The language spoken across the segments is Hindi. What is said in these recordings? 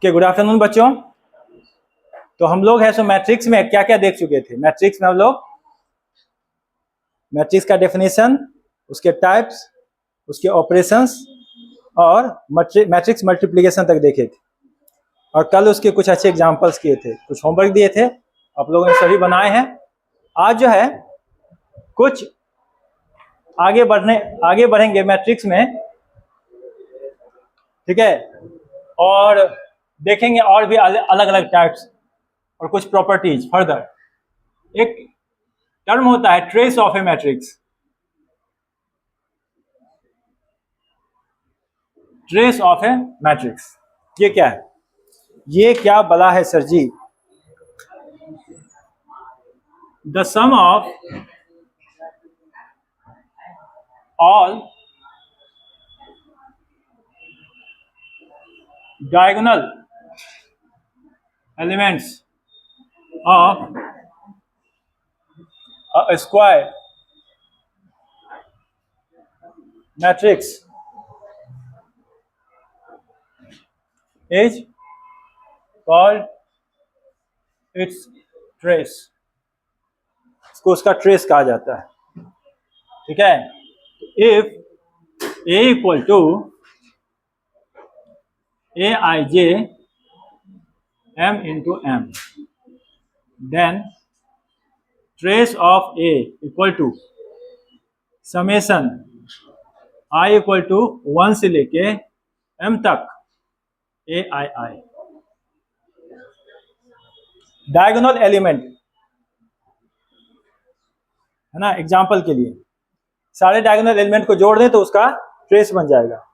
ओके, गुड आफ्टरनून बच्चों। तो हम लोग है सो मैट्रिक्स में क्या क्या देख चुके थे। मैट्रिक्स में हम लोग मैट्रिक्स का डेफिनेशन, उसके टाइप्स, उसके ऑपरेशंस और मैट्रिक्स मल्टीप्लिकेशन तक देखे थे। और कल उसके कुछ अच्छे एग्जांपल्स किए थे, कुछ होमवर्क दिए थे, आप लोगों ने सभी बनाए हैं। आज जो है कुछ आगे बढ़ेंगे मैट्रिक्स में, ठीक है, और देखेंगे और भी अलग अलग टाइप्स और कुछ प्रॉपर्टीज फर्दर। एक टर्म होता है trace of a matrix. Trace of a matrix ये क्या है? ये क्या बला है sir ji? The sum of all diagonal elements of a square matrix is called its trace। इसको उसका ट्रेस कहा जाता है, ठीक है। If a equal to aij m into m, then trace of a equal to summation i equal to 1 से लेके m तक a i i। Diagonal element है ना, एग्जाम्पल के लिए सारे डायगोनल एलिमेंट को जोड़ दें तो उसका ट्रेस बन जाएगा।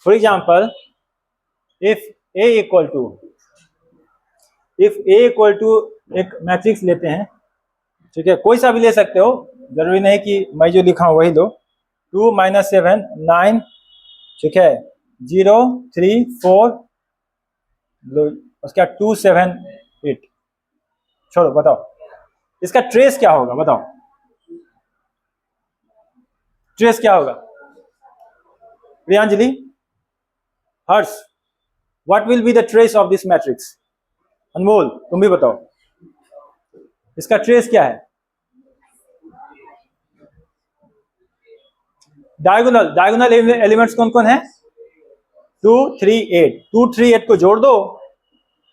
For example, if a equal to एक मैट्रिक्स लेते हैं, ठीक है, कोई सा भी ले सकते हो, जरूरी नहीं कि मैं जो लिखा हूं वही लो। 2 - 7 9, ठीक है, 0 3 4, उसका 2 7 8। छोड़ो, बताओ इसका ट्रेस क्या होगा? बताओ ट्रेस क्या होगा? Priyanjali, Harsh, what will be the trace of this matrix? Anmol, तुम भी बताओ इसका ट्रेस क्या है? डायगोनल एलिमेंट्स कौन कौन है? 2 3 8। 2 3 8 को जोड़ दो,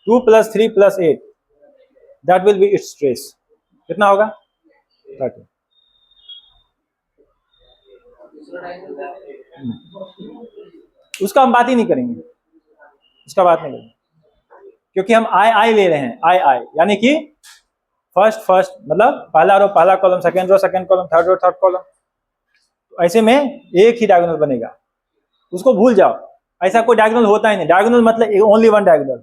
2 + 3 + 8, that will be it's trace. कितना होगा? 30। उसका हम बात ही नहीं करेंगे, उसका बात नहीं करेंगे, क्योंकि हम आई ले रहे हैं। आई यानी कि फर्स्ट मतलब पहला रो पहला column, second row second column, third row third column. ऐसे में एक ही डायगोनल बनेगा, उसको भूल जाओ। ऐसा कोई डायगोनल होता ही नहीं। डायगोनल मतलब only one diagonal,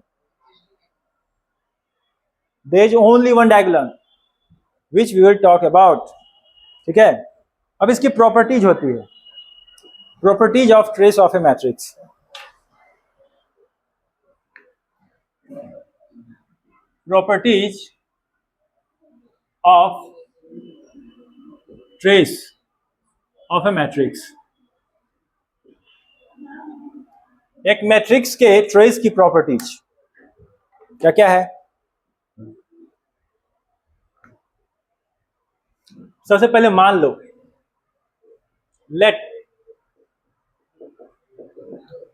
there is only one diagonal which we will talk about, ठीक है। अब इसकी प्रॉपर्टीज होती है, properties of trace of a matrix. Properties of trace of a matrix. एक मैट्रिक्स के ट्रेस की प्रॉपर्टीज क्या क्या है? सबसे पहले मान लो, let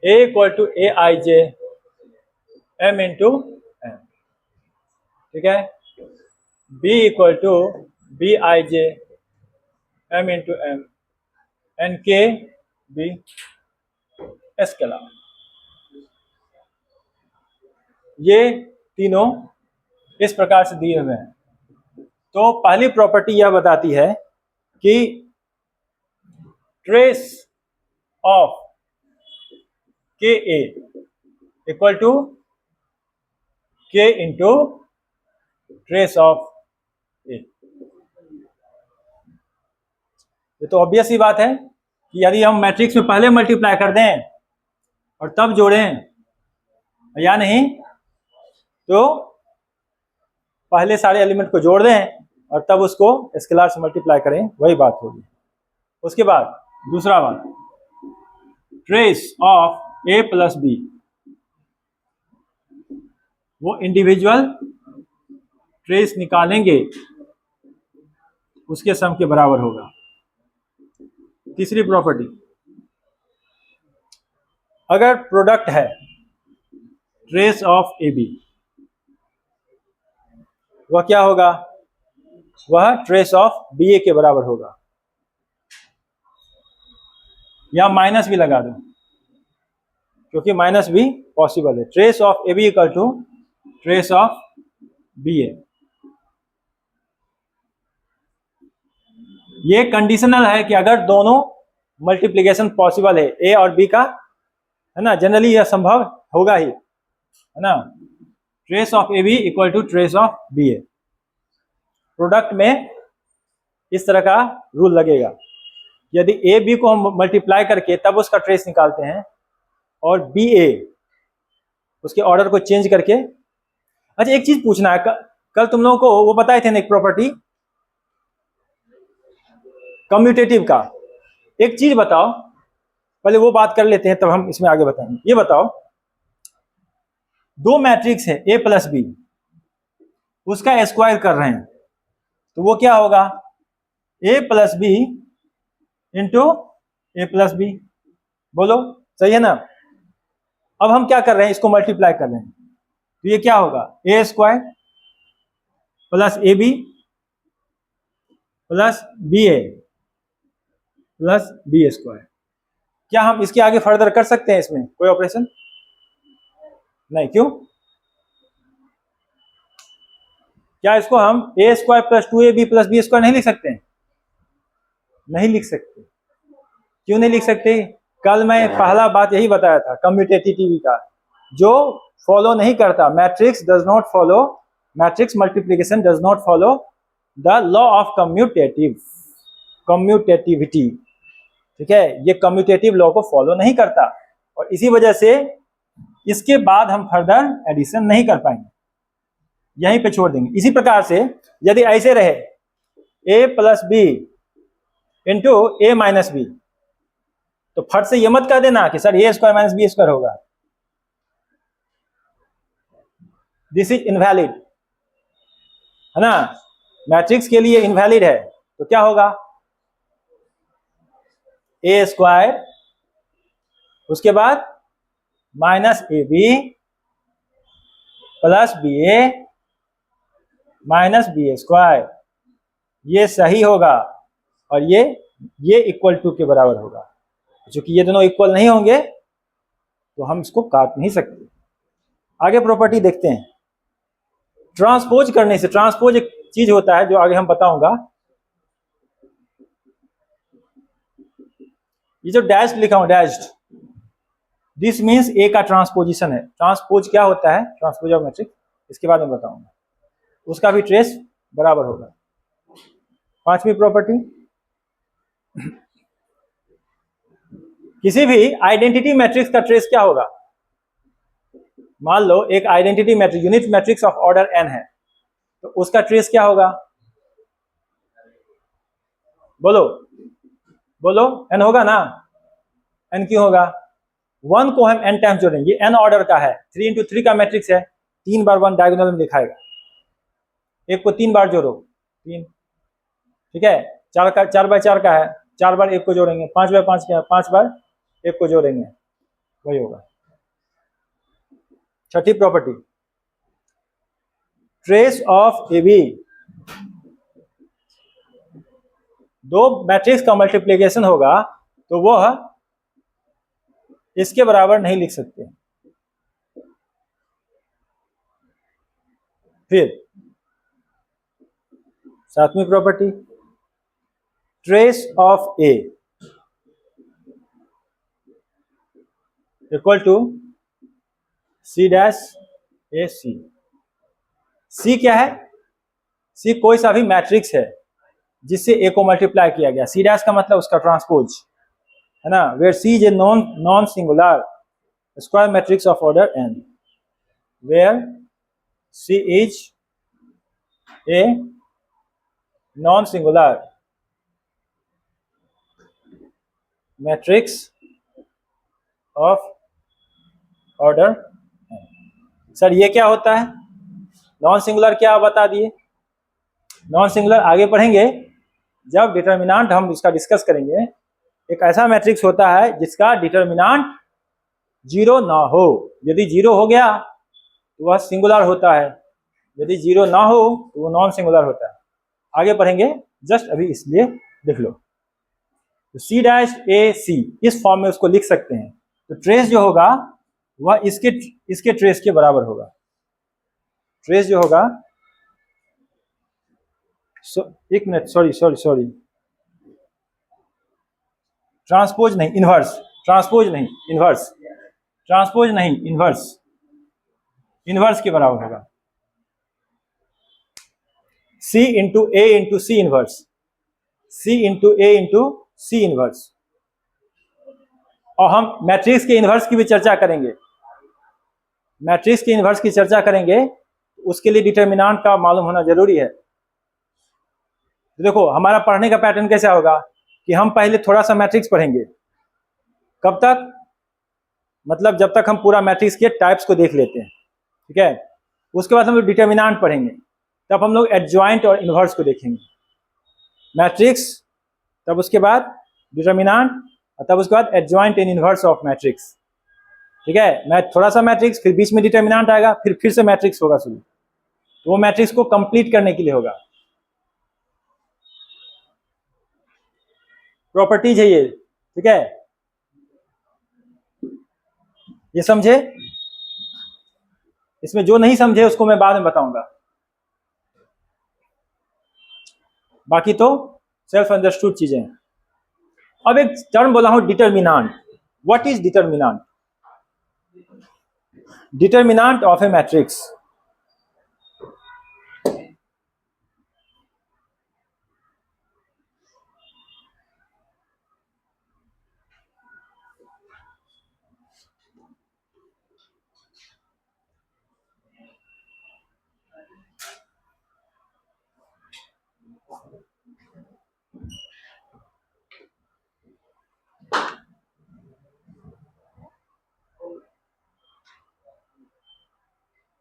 a equal to aij m into m, ठीक है। b equal to bij m into m, एन के बी एस के अलावा। ये तीनों इस प्रकार से दिए हुए हैं। तो पहली प्रॉपर्टी यह बताती है कि ट्रेस ऑफ के ए इक्वल टू के इंटू ट्रेस ऑफ ए। ये तो ऑब्वियस ही बात है कि यदि हम मैट्रिक्स में पहले मल्टीप्लाई कर दें और तब जोड़ें, या नहीं तो पहले सारे एलिमेंट को जोड़ दें और तब उसको स्केलर से मल्टीप्लाई करें, वही बात होगी। उसके बाद दूसरा बात, trace of A plus B वो इंडिविजुअल ट्रेस निकालेंगे उसके सम के बराबर होगा। तीसरी प्रॉपर्टी, अगर प्रोडक्ट है ट्रेस ऑफ ए बी, वह क्या होगा? वह ट्रेस ऑफ बी ए के बराबर होगा। या माइनस भी लगा दो क्योंकि माइनस भी पॉसिबल है। Trace of A B equal to trace of B a. ये कंडीशनल है कि अगर दोनों मल्टीप्लिकेशन पॉसिबल है ए और बी का, है ना, जनरली यह संभव होगा ही, है ना। Trace of A B equal to trace of B A. Product में इस तरह का रूल लगेगा, यदि ए बी को हम मल्टीप्लाई करके तब उसका ट्रेस निकालते हैं, और बी ए उसके ऑर्डर को चेंज करके। अच्छा, एक चीज पूछना है, कल तुम लोगों को वो बताए थे ना एक प्रॉपर्टी कम्यूटेटिव का। एक चीज बताओ, पहले वो बात कर लेते हैं तब हम इसमें आगे बताएंगे। ये बताओ, दो मैट्रिक्स है ए प्लस बी, उसका स्क्वायर कर रहे हैं, तो वो क्या होगा? ए प्लस बी इंटू ए प्लस बी। बोलो, सही है ना? अब हम क्या कर रहे हैं, इसको मल्टीप्लाई कर रहे हैं, तो ये क्या होगा? A square plus a B plus B a plus b square. क्या हम इसके आगे फर्दर कर सकते हैं इसमें कोई ऑपरेशन? नहीं, क्यों? क्या इसको हम a square plus two a B plus b square नहीं लिख सकते हैं? नहीं लिख सकते। क्यों नहीं लिख सकते? कल मैं पहला बात यही बताया था कम्यूटेटिविटी का, जो फॉलो नहीं करता, matrix does not follow, matrix multiplication does not follow the law of commutativity. ठीक है, ये कम्यूटेटिव लॉ को फॉलो नहीं करता, और इसी वजह से इसके बाद हम फर्दर एडिशन नहीं कर पाएंगे, यहीं पे छोड़ देंगे। इसी प्रकार से यदि ऐसे रहे a plus B into A minus B, तो फट से ये मत कह देना कि sir A square minus B square होगा, दिस इज इनवैलिड, है ना। मैट्रिक्स के लिए इनवैलिड है, तो क्या होगा? ए स्क्वायर, उसके बाद minus A B plus B A minus B square, ये सही होगा, और ये इक्वल टू के बराबर होगा। क्योंकि ये दोनों इक्वल नहीं होंगे तो हम इसको काट नहीं सकते। आगे प्रॉपर्टी देखते हैं। ट्रांसपोज करने से, ट्रांसपोज एक चीज होता है जो आगे हम बताऊंगा। ये जो डैश लिखा हूं, डैश्ड, दिस मीन्स ए का ट्रांसपोजिशन है। ट्रांसपोज क्या होता है, ट्रांसपोज ऑफ मैट्रिक्स, इसके बाद में बताऊंगा, उसका भी ट्रेस बराबर होगा। पांचवी प्रॉपर्टी, किसी भी आइडेंटिटी मैट्रिक्स का ट्रेस क्या होगा? मान लो एक identity matrix, unit matrix of order n है, तो उसका ट्रेस क्या होगा? बोलो बोलो, n होगा ना? n क्यों होगा? 1 को हम n टाइम्स जोड़ेंगे, ये n ऑर्डर का है, 3 इंटू 3 का मैट्रिक्स है, 3 बार 1 डायगोनल में दिखाएगा। एक को 3 बार जोड़ो, 3, ठीक है। 4 बाय 4 का है, 4 बार एक को जोड़ेंगे, 5 बाय 5 का है, 5 बार एक को जोड़ेंगे, वही होगा। छठी property, trace of A B, दो मैट्रिक्स का मल्टीप्लिकेशन होगा तो वह इसके बराबर नहीं लिख सकते। फिर सातवीं property, trace of A equal to C dash A C. C क्या है? सी कोई सा भी मैट्रिक्स है जिससे ए को मल्टीप्लाई किया गया। सी डैश का मतलब उसका ट्रांसपोज, है ना। Where C is a non singular square matrix of order n, where C is a non singular matrix of order n। Sir ये क्या होता है? नॉन सिंगुलर क्या बता दिए? नॉन सिंगुलर आगे पढ़ेंगे जब डिटर्मिनेंट हम इसका डिस्कस करेंगे। एक ऐसा मैट्रिक्स होता है जिसका डिटर्मिनेंट जीरो ना हो। यदि जीरो हो गया तो वह सिंगुलर होता है, यदि जीरो ना हो तो वो नॉन सिंगुलर होता है। आगे पढ़ेंगे, जस्ट अभी इसलिए लिख लो। तो सी डैश ए सी इस फॉर्म में उसको लिख सकते हैं। तो ट्रेस जो होगा वह इसके ट्रेस के बराबर होगा। ट्रेस जो होगा, एक मिनट, सॉरी, ट्रांसपोज नहीं, इनवर्स, ट्रांसपोज नहीं, इनवर्स, ट्रांसपोज नहीं, इनवर्स, इनवर्स के बराबर होगा। C into a into c inverse, C into a into c inverse. और हम मैट्रिक्स के इनवर्स की भी चर्चा करेंगे। मैट्रिक्स के इनवर्स की चर्चा करेंगे, उसके लिए डिटर्मिनेंट का मालूम होना जरूरी है। तो देखो हमारा पढ़ने का पैटर्न कैसा होगा कि हम पहले थोड़ा सा मैट्रिक्स पढ़ेंगे। कब तक? मतलब जब तक हम पूरा मैट्रिक्स के टाइप्स को देख लेते हैं, ठीक है। उसके बाद हम लोग डिटर्मिनेंट पढ़ेंगे, तब हम लोग एडजॉइंट और इनवर्स को देखेंगे। मैट्रिक्स, तब उसके बाद डिटर्मिनेंट, और तब उसके बाद adjoint and inverse of matrix, ठीक है। मैं थोड़ा सा मैट्रिक्स, फिर बीच में डिटर्मिनेंट आएगा, फिर से मैट्रिक्स होगा शुरू। तो वो मैट्रिक्स को कंप्लीट करने के लिए होगा। प्रॉपर्टीज है ये, ठीक है। ये समझे? इसमें जो नहीं समझे उसको मैं बाद में बताऊंगा, बाकी तो सेल्फ अंडरस्टूड चीजें हैं। अब एक टर्म बोला हूं, determinant. What is determinant? Determinant of a matrix.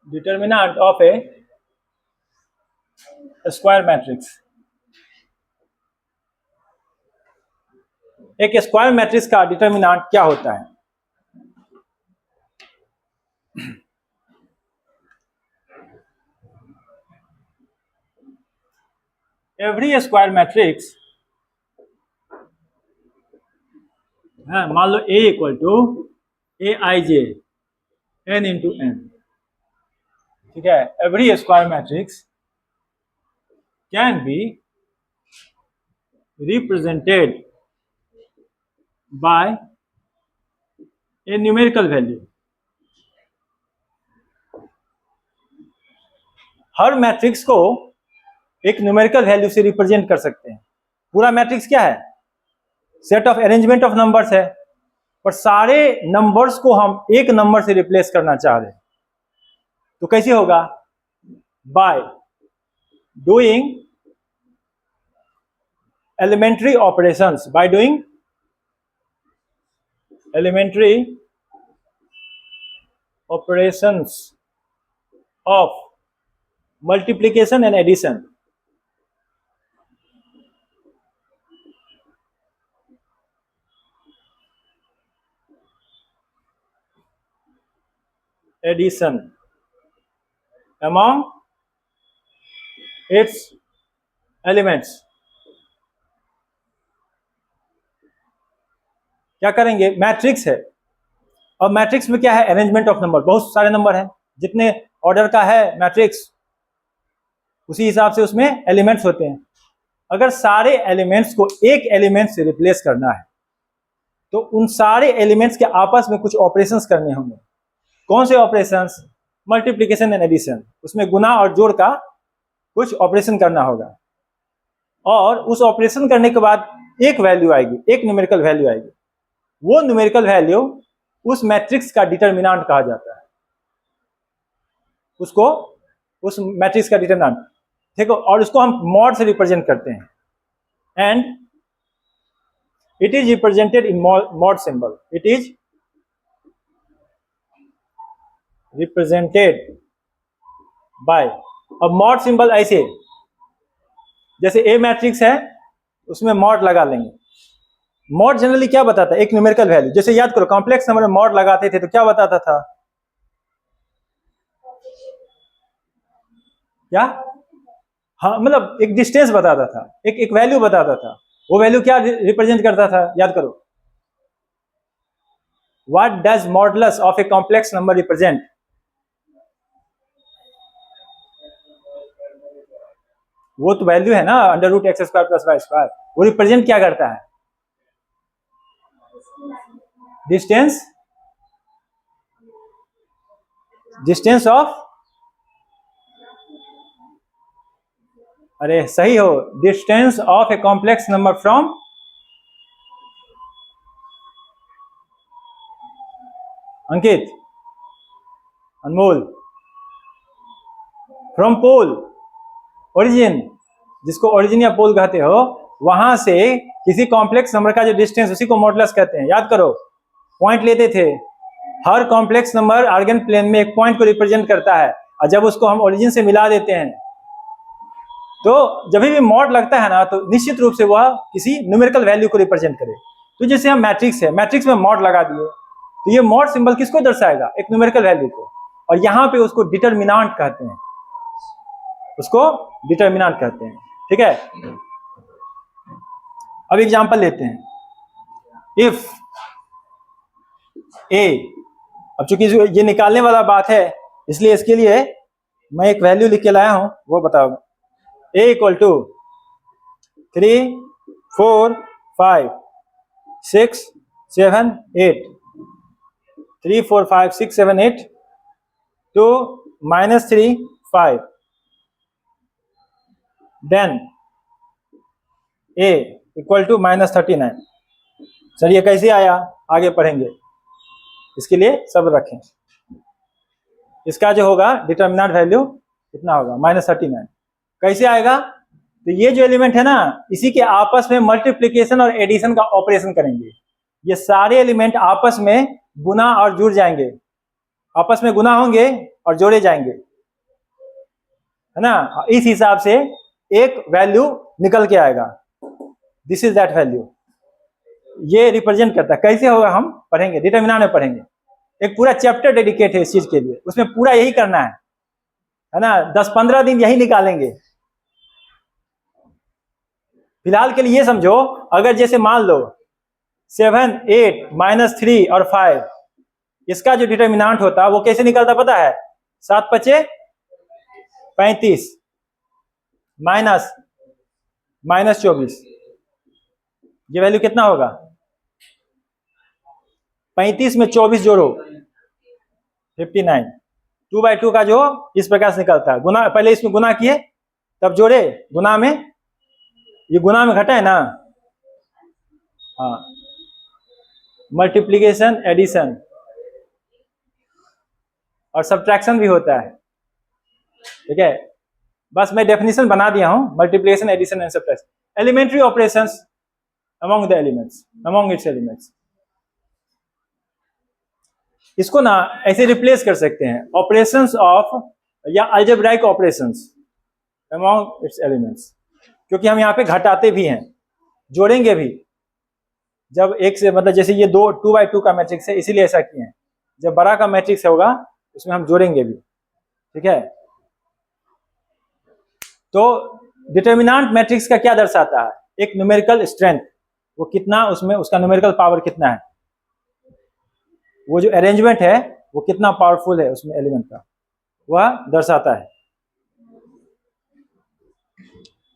Determinant of a square matrix. एक स्क्वायर मैट्रिक्स का डिटर्मिनेंट क्या होता है? एवरी स्क्वायर मैट्रिक्स, मान लो a equal to A i j n into n, ठीक है। Every square matrix can be represented by a numerical value. हर मैट्रिक्स को एक न्यूमेरिकल वैल्यू से रिप्रेजेंट कर सकते हैं। पूरा मैट्रिक्स क्या है? Set of arrangement of numbers है, पर सारे नंबर्स को हम एक नंबर से रिप्लेस करना चाह रहे हैं। तो कैसे होगा? By doing elementary operations, by doing elementary operations of multiplication and addition. Addition among its elements। क्या करेंगे? मैट्रिक्स है, और मैट्रिक्स में क्या है? Arrangement of number. बहुत सारे नंबर हैं, जितने ऑर्डर का है मैट्रिक्स उसी हिसाब से उसमें एलिमेंट्स होते हैं। अगर सारे एलिमेंट्स को एक एलिमेंट से रिप्लेस करना है तो उन सारे एलिमेंट्स के आपस में कुछ ऑपरेशंस करने होंगे। कौन से ऑपरेशंस? Multiplication and addition. उसमें गुना और जोड़ का कुछ ऑपरेशन करना होगा, और उस ऑपरेशन करने के बाद एक वैल्यू आएगी, एक न्यूमेरिकल वैल्यू आएगी। वो न्यूमेरिकल वैल्यू उस मैट्रिक्स का डिटर्मिनेंट कहा जाता है। उसको उस मैट्रिक्स का डिटर्मिनेंट, देखो, और उसको हम मॉड से रिप्रेजेंट करते हैं, and it is represented in mod symbol. It is represented by, अब मॉड सिंबल ऐसे, जैसे ए मैट्रिक्स है उसमें मॉड लगा लेंगे। मॉड जनरली क्या बताता है, एक न्यूमेरिकल वैल्यू। जैसे याद करो कॉम्प्लेक्स नंबर में मॉड लगाते थे तो क्या बताता था, क्या, हाँ मतलब एक डिस्टेंस बताता था, एक वैल्यू बताता था। वो वैल्यू क्या रिप्रेजेंट करता था, याद करो, what does modulus of a complex number represent, वो तो वैल्यू है ना, under root x square plus y square. वो रिप्रेजेंट क्या करता है, डिस्टेंस, डिस्टेंस ऑफ, अरे सही हो, distance of a complex number from, Ankit, Anmol, from pole, origin, जिसको ओरिजिन या पोल कहते हो, वहां से किसी कॉम्प्लेक्स नंबर का जो डिस्टेंस, उसी को मॉडुलस कहते हैं। याद करो पॉइंट लेते थे, हर कॉम्प्लेक्स नंबर आर्गन प्लेन में एक पॉइंट को रिप्रेजेंट करता है, और जब उसको हम ओरिजिन से मिला देते हैं तो जब भी मॉड लगता है ना, तो निश्चित रूप से वह किसी न्यूमेरिकल वैल्यू को रिप्रेजेंट करे। तो जैसे हम मैट्रिक्स है, मैट्रिक्स में मॉड लगा दिए, तो ये मॉड सिंबल किसको दर्शाएगा, एक न्यूमेरिकल वैल्यू को, और यहाँ पे उसको डिटरमिनेंट कहते हैं, उसको डिटरमिनेंट कहते हैं। ठीक है, अब एग्जांपल लेते हैं। इफ ए, अब चूंकि ये निकालने वाला बात है इसलिए इसके लिए मैं एक वैल्यू लिख के लाया हूं, वो बताओ। ए equal to 3 4 5 6 7 8, 3 4 5 6 7 8 to -3 5, then A equal to -39। Sir ये कैसे आया, आगे पढ़ेंगे, इसके लिए सब रखें। इसका जो होगा डिटरमिनेंट वैल्यू कितना होगा, -39। कैसे आएगा, तो ये जो एलिमेंट है ना, इसी के आपस में मल्टीप्लिकेशन और एडिशन का ऑपरेशन करेंगे। ये सारे एलिमेंट आपस में गुना और जुड़ जाएंगे, आपस में गुना होंगे और जोड़े जाएंगे, है ना। इस हिसाब से एक वैल्यू निकल के आएगा, दिस इज दैट वैल्यू। ये रिप्रेजेंट करता है, कैसे होगा हम पढ़ेंगे, डिटरमिनेंट में पढ़ेंगे। एक पूरा चैप्टर डेडिकेट है इस चीज के लिए, उसमें पूरा यही करना है ना, 10-15 दिन यही निकालेंगे। फिलहाल के लिए ये समझो, अगर जैसे मान लो 7 8 -3 और 5, इसका जो डिटरमिनेंट होता है वो कैसे निकलता पता है, 7 5 35 -24, ये वैल्यू कितना होगा, 35 में 24 जोड़ो 59। 2/2 का जो इस प्रकार से निकलता है, गुना पहले इसमें गुना किए तब जोड़े, गुना में ये गुना में घटा है ना, हाँ, मल्टीप्लिकेशन एडिशन और सब्ट्रैक्शन भी होता है। ठीक है, बस मैं डेफिनेशन बना दिया हूं, multiplication addition and subtraction, elementary operations among the elements, among its elements. इसको ना ऐसे रिप्लेस कर सकते हैं, ऑपरेशंस ऑफ या algebraic operations among its elements, क्योंकि हम यहाँ पे घटाते भी हैं, जोड़ेंगे भी। जब एक से मतलब जैसे ये 2/2 का मैट्रिक्स है, इसीलिए ऐसा किए हैं। जब बड़ा का मैट्रिक्स होगा उसमें हम जोड़ेंगे भी। ठीक है, तो डिटरमिनेंट मैट्रिक्स का क्या दर्शाता है, एक न्यूमेरिकल स्ट्रेंथ, वो कितना उसमें उसका न्यूमेरिकल पावर कितना है, वो जो अरेंजमेंट है वो कितना पावरफुल है उसमें एलिमेंट का, वह दर्शाता है।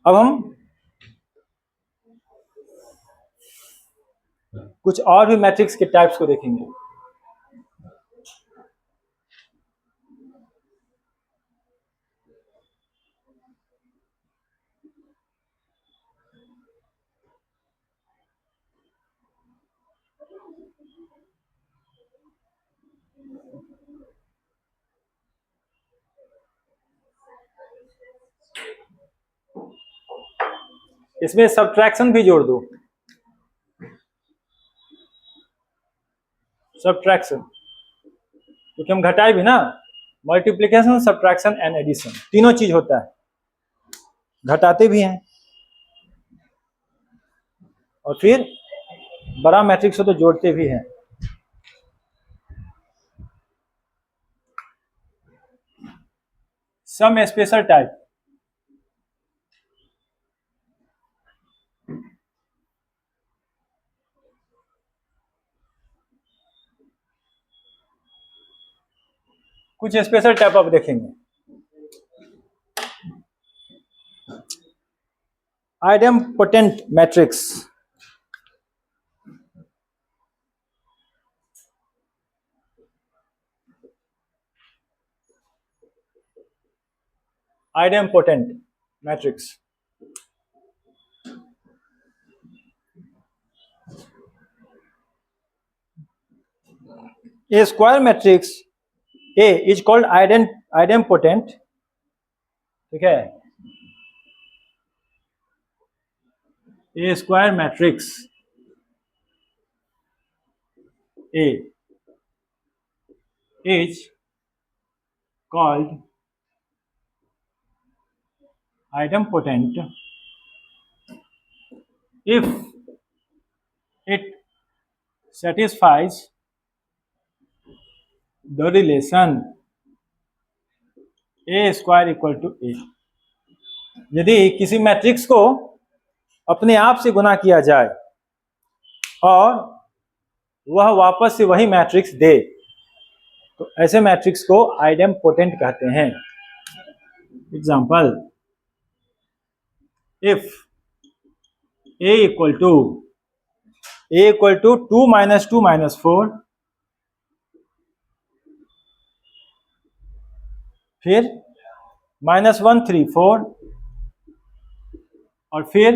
अब हम कुछ और भी मैट्रिक्स के टाइप्स को देखेंगे। इसमें सब्ट्रैक्शन भी जोड़ दो, सब्ट्रैक्शन, क्योंकि हम घटाए भी ना, मल्टीप्लिकेशन, सब्ट्रैक्शन एंड एडिशन, तीनों चीज होता है। घटाते भी हैं और फिर बड़ा मैट्रिक्स हो तो जोड़ते भी हैं। सम स्पेशल टाइप, कुछ स्पेशल टाइप आप देखेंगे। Idempotent matrix, idempotent matrix, a square matrix a is called idempotent, ठीक है। A square matrix a is called idempotent if it satisfies the relation a square equal to a। यदि किसी मैट्रिक्स को अपने आप से गुना किया जाए और वह वापस से वही मैट्रिक्स दे तो ऐसे मैट्रिक्स को आइडेम्पोटेंट कहते हैं। Example, if a equal to 2 minus 2 minus 4, फिर -1 3 4 और फिर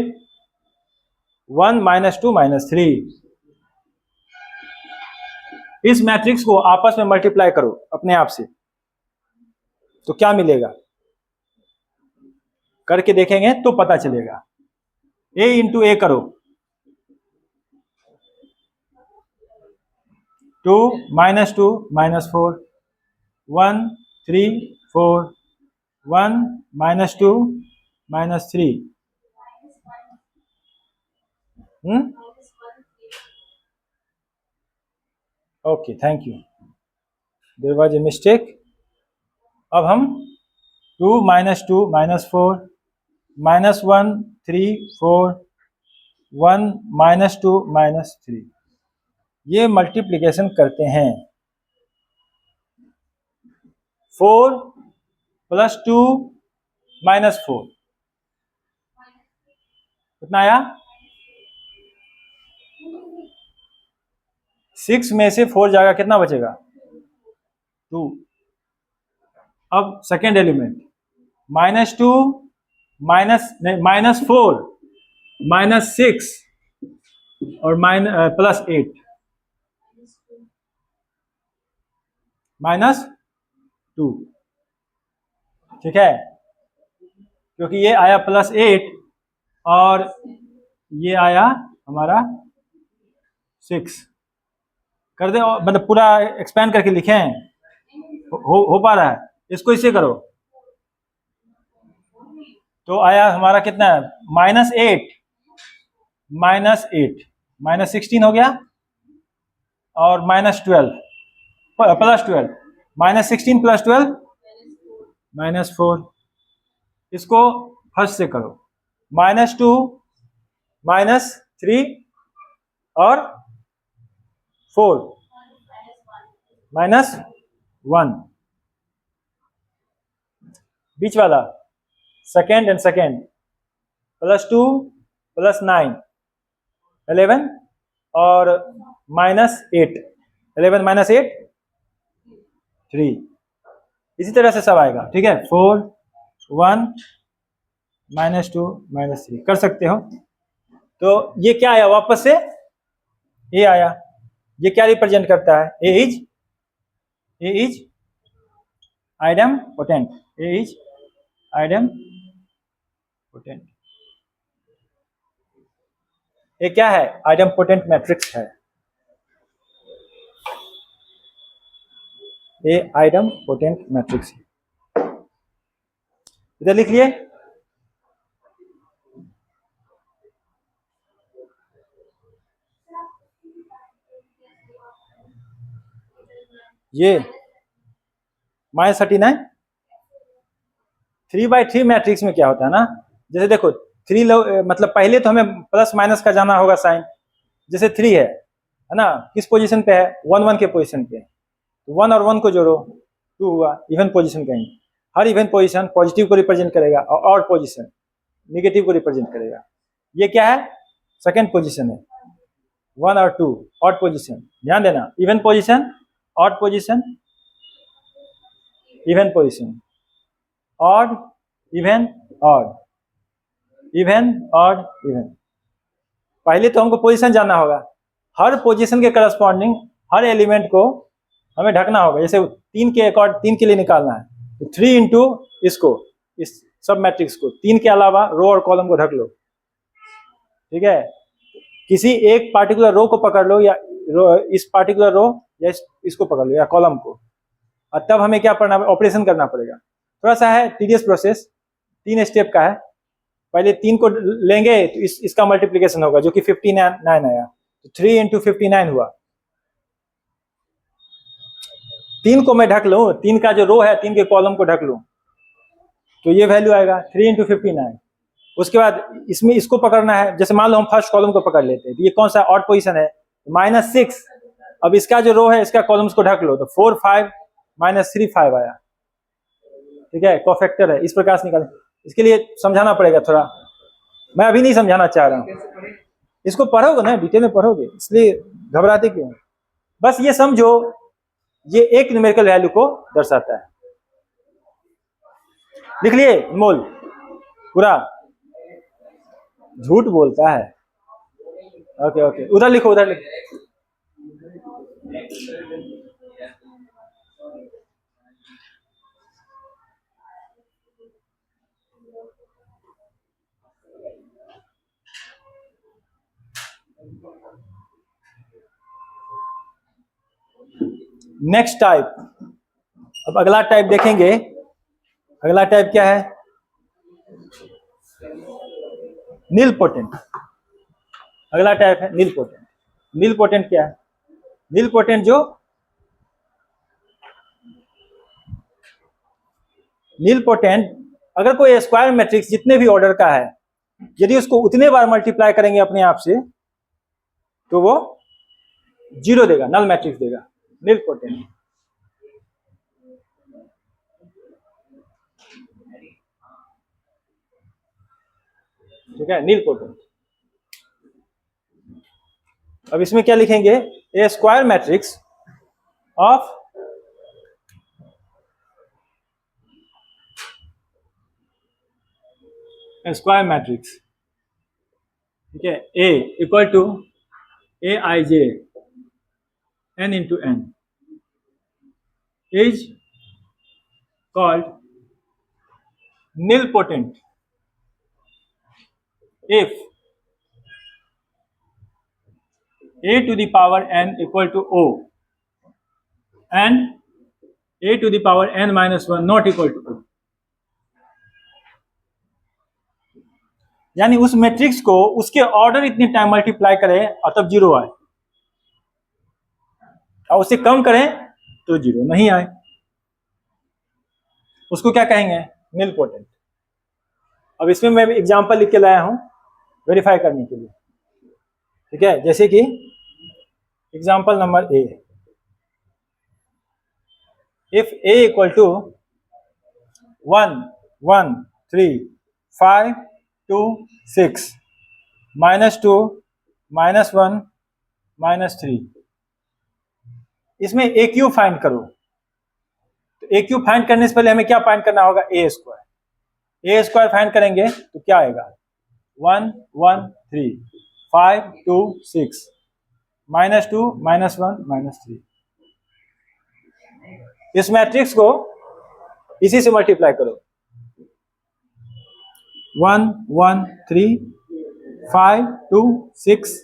1 -2 -3, इस मैट्रिक्स को आपस में मल्टीप्लाई करो अपने आप से तो क्या मिलेगा, करके देखेंगे तो पता चलेगा। a इंटू ए करो, 2 -2 -4 1 3 4 1 -2 -3, okay thank you, there was a mistake. अब हम 2 -2 -4 -1 3 4 1 -2 -3 ये मल्टीप्लिकेशन करते हैं। 4 + 2 - 4 कितना आया, 6 में से 4 जाएगा, कितना बचेगा 2। अब सेकेंड एलिमेंट -2 -4 -6 और +8 -2, ठीक है, क्योंकि ये आया +8 और ये आया हमारा 6। कर दे, मतलब पूरा एक्सपेंड करके लिखें, हो पा रहा है, इसको इसे करो तो आया हमारा कितना है -8 -16 हो गया और -12 +12 -16 + 12 -4। इसको फर्स्ट से करो, -2 -3 और 4 -1, बीच वाला सेकेंड एंड सेकेंड +2 +9 11 और -8 11 -8 3, इसी तरह से सब आएगा, ठीक है। 4 1 -2 -3 कर सकते हो। तो ये क्या आया वापस से, ए आया, ये क्या रिप्रेजेंट करता है, a is idempotent, a is idempotent, ये क्या है, आइडेम्पोटेंट मैट्रिक्स है। A idempotent matrix. इधर लिख लिए। ये -39 3/3 मैट्रिक्स में क्या होता है ना, जैसे देखो 3 मतलब पहले तो हमें प्लस माइनस का जाना होगा साइन। जैसे 3 है ना, किस पोजीशन पे है, 1 1 के पोजीशन पे। 1 और 1 को जोड़ो 2 हुआ, इवन पोजीशन कहेंगे। हर इवन पोजीशन पॉजिटिव को रिप्रेजेंट करेगा और ऑड पोजीशन निगेटिव को रिप्रेजेंट करेगा। ये क्या है, सेकेंड पोजीशन है। 1 और 2 ऑड पोजीशन, ध्यान देना, even position odd position, even position, odd even odd, even odd even. पहले तो हमको पोजीशन जानना होगा, हर पोजीशन के करस्पॉन्डिंग हर एलिमेंट को हमें ढकना होगा। जैसे 3 के अकॉर्ड 3 के लिए निकालना है तो 3 इंटू इसको, इस सब मैट्रिक्स को 3 के अलावा रो और कॉलम को ढक लो, ठीक है। किसी एक पार्टिकुलर रो को पकड़ लो या इस पार्टिकुलर रो या इसको पकड़ लो या कॉलम को, और तब हमें क्या करना, ऑपरेशन करना पड़ेगा। थोड़ा सा है टीडियस प्रोसेस, 3 स्टेप का है। पहले 3 को लेंगे तो इसका मल्टीप्लिकेशन होगा जो कि 59 आया, तो 3 इंटू 59 हुआ। 3 को मैं ढक लूँ, 3 का जो रो है 3 के कॉलम को ढक लूँ तो ये वैल्यू आएगा 3 इंटू 59। उसके बाद इसमें इसको पकड़ना है, जैसे मान लो हम फर्स्ट कॉलम को पकड़ लेते हैं तो ये कौन सा ऑड पोजीशन है, -6। अब इसका जो रो है इसका कॉलम्स को ढक लो तो 4 5 -3 5 आया, ठीक है, कोफैक्टर है। इस प्रकार से निकालें, इसके लिए समझाना पड़ेगा थोड़ा, मैं अभी नहीं समझाना चाह रहा हूँ। इसको पढ़ोगे ना, डिटेल में पढ़ोगे, इसलिए घबराते क्यों। बस ये समझो, ये एक न्यूमेरिकल वैल्यू को दर्शाता है। लिख लिए अनमोल पूरा, झूठ बोलता है। ओके ओके, उधर लिखो, उधर लिखो। नेक्स्ट टाइप, अब अगला टाइप देखेंगे। अगला टाइप क्या है, नीलपोटेंट। अगला टाइप है नीलपोटेंट। नीलपोटेंट क्या है, नीलपोटेंट जो नीलपोटेंट, अगर कोई स्क्वायर मैट्रिक्स जितने भी ऑर्डर का है, यदि उसको उतने बार मल्टीप्लाई करेंगे अपने आप से तो वो 0 देगा, नल मैट्रिक्स देगा, नीलपोटेंट। ठीक है, नीलपोटेंट। अब इसमें क्या लिखेंगे, a square matrix of square matrix, ठीक है, a equal to A i j n into n is called nilpotent if a to the power n equal to o and a to the power n minus 1 not equal to o। यानी उस मैट्रिक्स को उसके ऑर्डर इतने टाइम मल्टीप्लाई करें और तब 0 आए, और उसे कम करें तो 0 नहीं आए, उसको क्या कहेंगे, नीलपोटेंट। अब इसमें मैं एग्जांपल लिख के लाया हूं वेरीफाई करने के लिए, ठीक है। जैसे कि example number A, if A equal to 1 1 3 5 2 6 -2 -1 -3, इसमें ए क्यू फाइंड करो। तो ए क्यू फाइंड करने से पहले हमें क्या फाइंड करना होगा, a square. A square find करेंगे तो क्या आएगा, 1 1 3 5 2 6 -2 -1 -3। इस मैट्रिक्स को इसी से मल्टीप्लाई करो, 1 1 3 5 2 6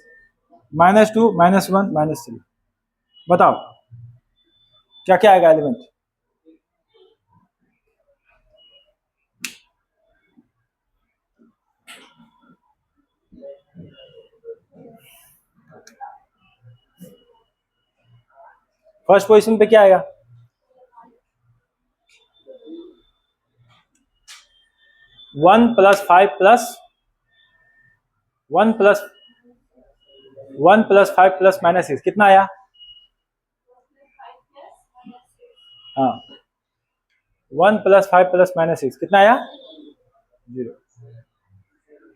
-2 -1 -3। बताओ क्या क्या आएगा एलिमेंट? फर्स्ट पोजीशन पे क्या आएगा? 1 + 5 + 1 + 5 + -6 कितना आया? हाँ, 1 + 5 + -6 कितना आया? 0।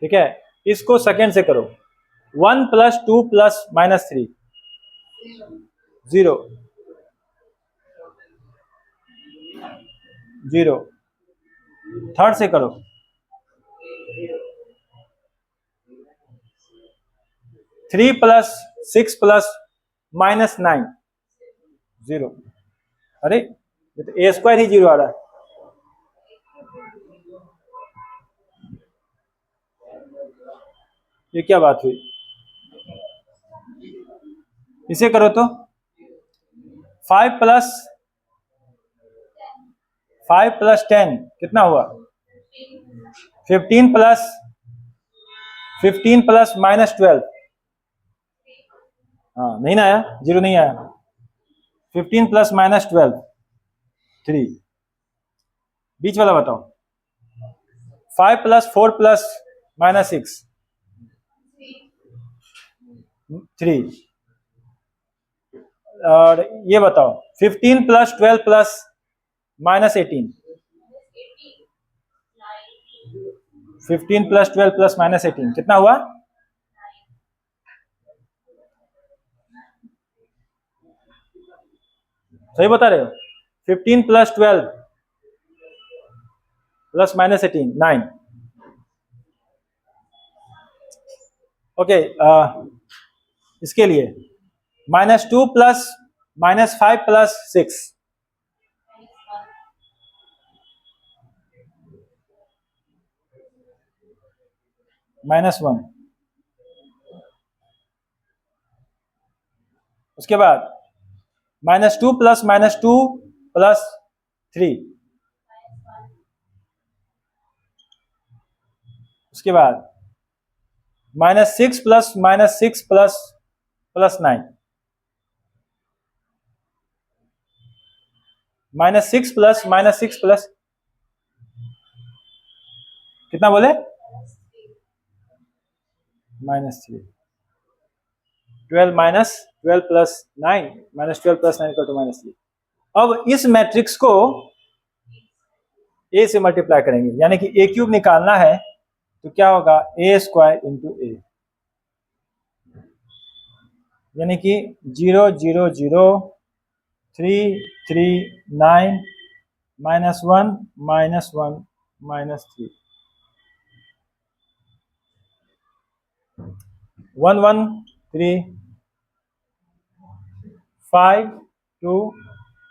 ठीक है, इसको सेकेंड से करो। 1 + 2 + -3 0 0। थर्ड से करो। 3 + 6 + -9 0। अरे ये तो a² ही 0 आ रहा है। ये क्या बात हुई? इसे करो तो 5 + 10 कितना हुआ? 15 + -12। हाँ, नहीं ना आया, 0 नहीं आया। 15 + -12 3। बीच वाला बताओ। 5 + 4 + -6 3। और ये बताओ 15 + 12 + -18 15 + 12 + -18 कितना हुआ? सही बता रहे हो? 15 + 12 + -18 9। ओके, इसके लिए -2 + -5 + 6 -1। उसके बाद -2 + -2 + 3। उसके बाद -6 + -6 + +9 -6 + -6 + कितना बोले? -3। 12 - 12 + 9 -12 + 9 = -3। अब इस मैट्रिक्स को a से मल्टीप्लाई करेंगे, यानी कि a³ निकालना है तो क्या होगा? a² × a, यानी कि 0 0 0 3 3 9 -1 -1 -3 1 1 3 5 2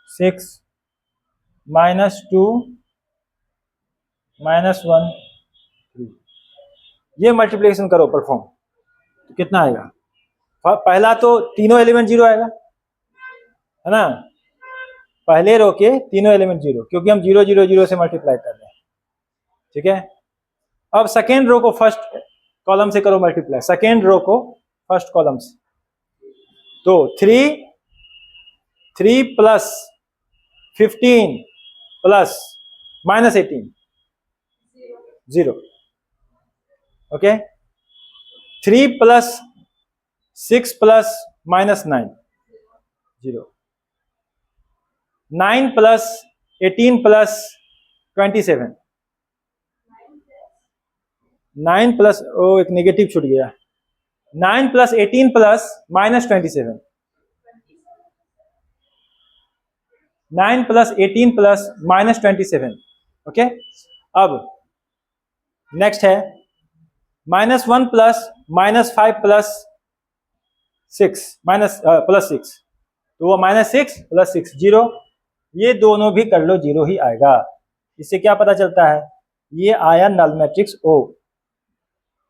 6 -2 -1 3। ये मल्टीप्लिकेशन करो परफॉर्म, तो कितना आएगा? पहला तो तीनों एलिमेंट 0 आएगा, है ना? पहले रो के तीनों एलिमेंट 0, क्योंकि हम 0 0 0 से मल्टीप्लाई कर रहे हैं। ठीक है, अब सेकेंड रो को फर्स्ट कॉलम से करो मल्टीप्लाई, सेकेंड रो को फर्स्ट कॉलम से। तो 3 + 15 + -18 0। ओके, 3 + 6 + -9 0। 9 + 18 + 27 9 + एक नेगेटिव छूट गया। 9 + 18 + -27 9 + 18 + -27। ओके, अब नेक्स्ट है -1 + -5 + 6 +6, तो वो -6 + 6 0। ये दोनों भी कर लो, 0 ही आएगा। इससे क्या पता चलता है? ये आया नल मैट्रिक्स O,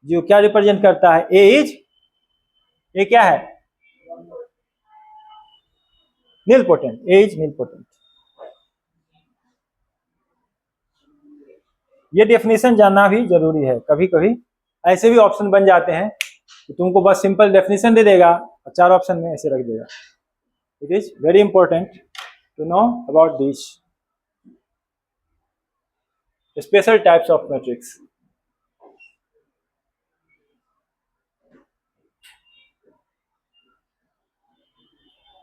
जो क्या रिप्रेजेंट करता है? ए क्या है? Nilpotent. A is nilpotent. ये डेफिनेशन जानना भी जरूरी है। कभी कभी ऐसे भी ऑप्शन बन जाते हैं कि तुमको बस सिंपल डेफिनेशन दे देगा और 4 ऑप्शन में ऐसे रख देगा। It is very important to know about this special types of matrix.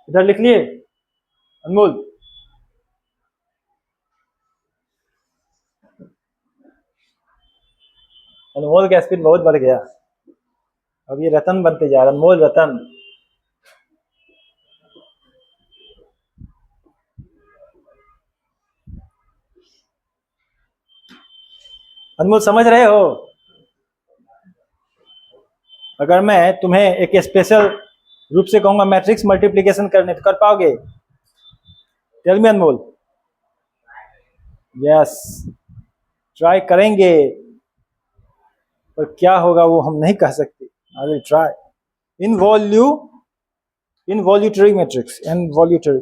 इधर लिख लिए अनमोल? अनमोल का स्पीड बहुत बढ़ गया। अब ये रतन बनते जा रहा, अनमोल रतन। अनमोल समझ रहे हो? अगर मैं तुम्हें एक स्पेशल रूप से कहूंगा मैट्रिक्स मल्टीप्लिकेशन करने, तो कर पाओगे? Tell me Anmol. Yes, try करेंगे, पर क्या होगा वो हम नहीं कह सकते। I will try. Involutory matrix, involutory.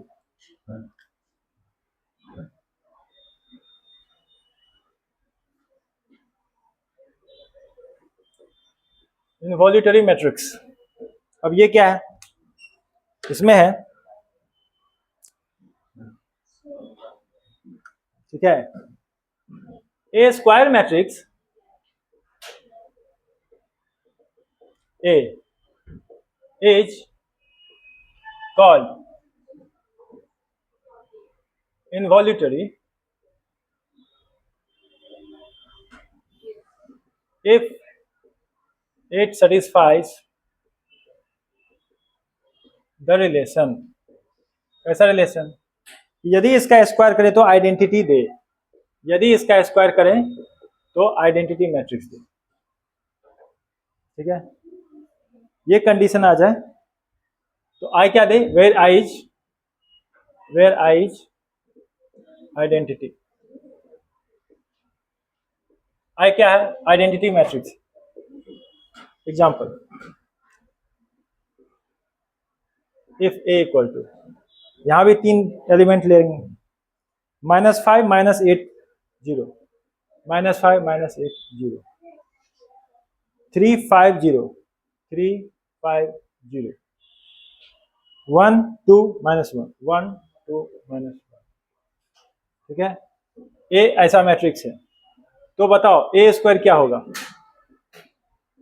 Involutory matrix. अब ये क्या है? इसमें है, ठीक है, a square matrix A is called involutory if it satisfies the relation। कैसा रिलेशन? यदि इसका स्क्वायर करें तो आइडेंटिटी दे, यदि इसका स्क्वायर करें तो आइडेंटिटी मैट्रिक्स दे। ठीक है, ये कंडीशन आ जाए तो आई क्या दे? Where I is identity. I क्या है? Identity matrix. Example, if A equal to, यहां भी 3 एलिमेंट ले लेंगे, -5 -8 0, -5 -8 0, 3 5 0, 3 5 0, 1 2 -1, 1 2 -1। ठीक है, ए ऐसा मैट्रिक्स है। तो बताओ ए स्क्वायर क्या होगा?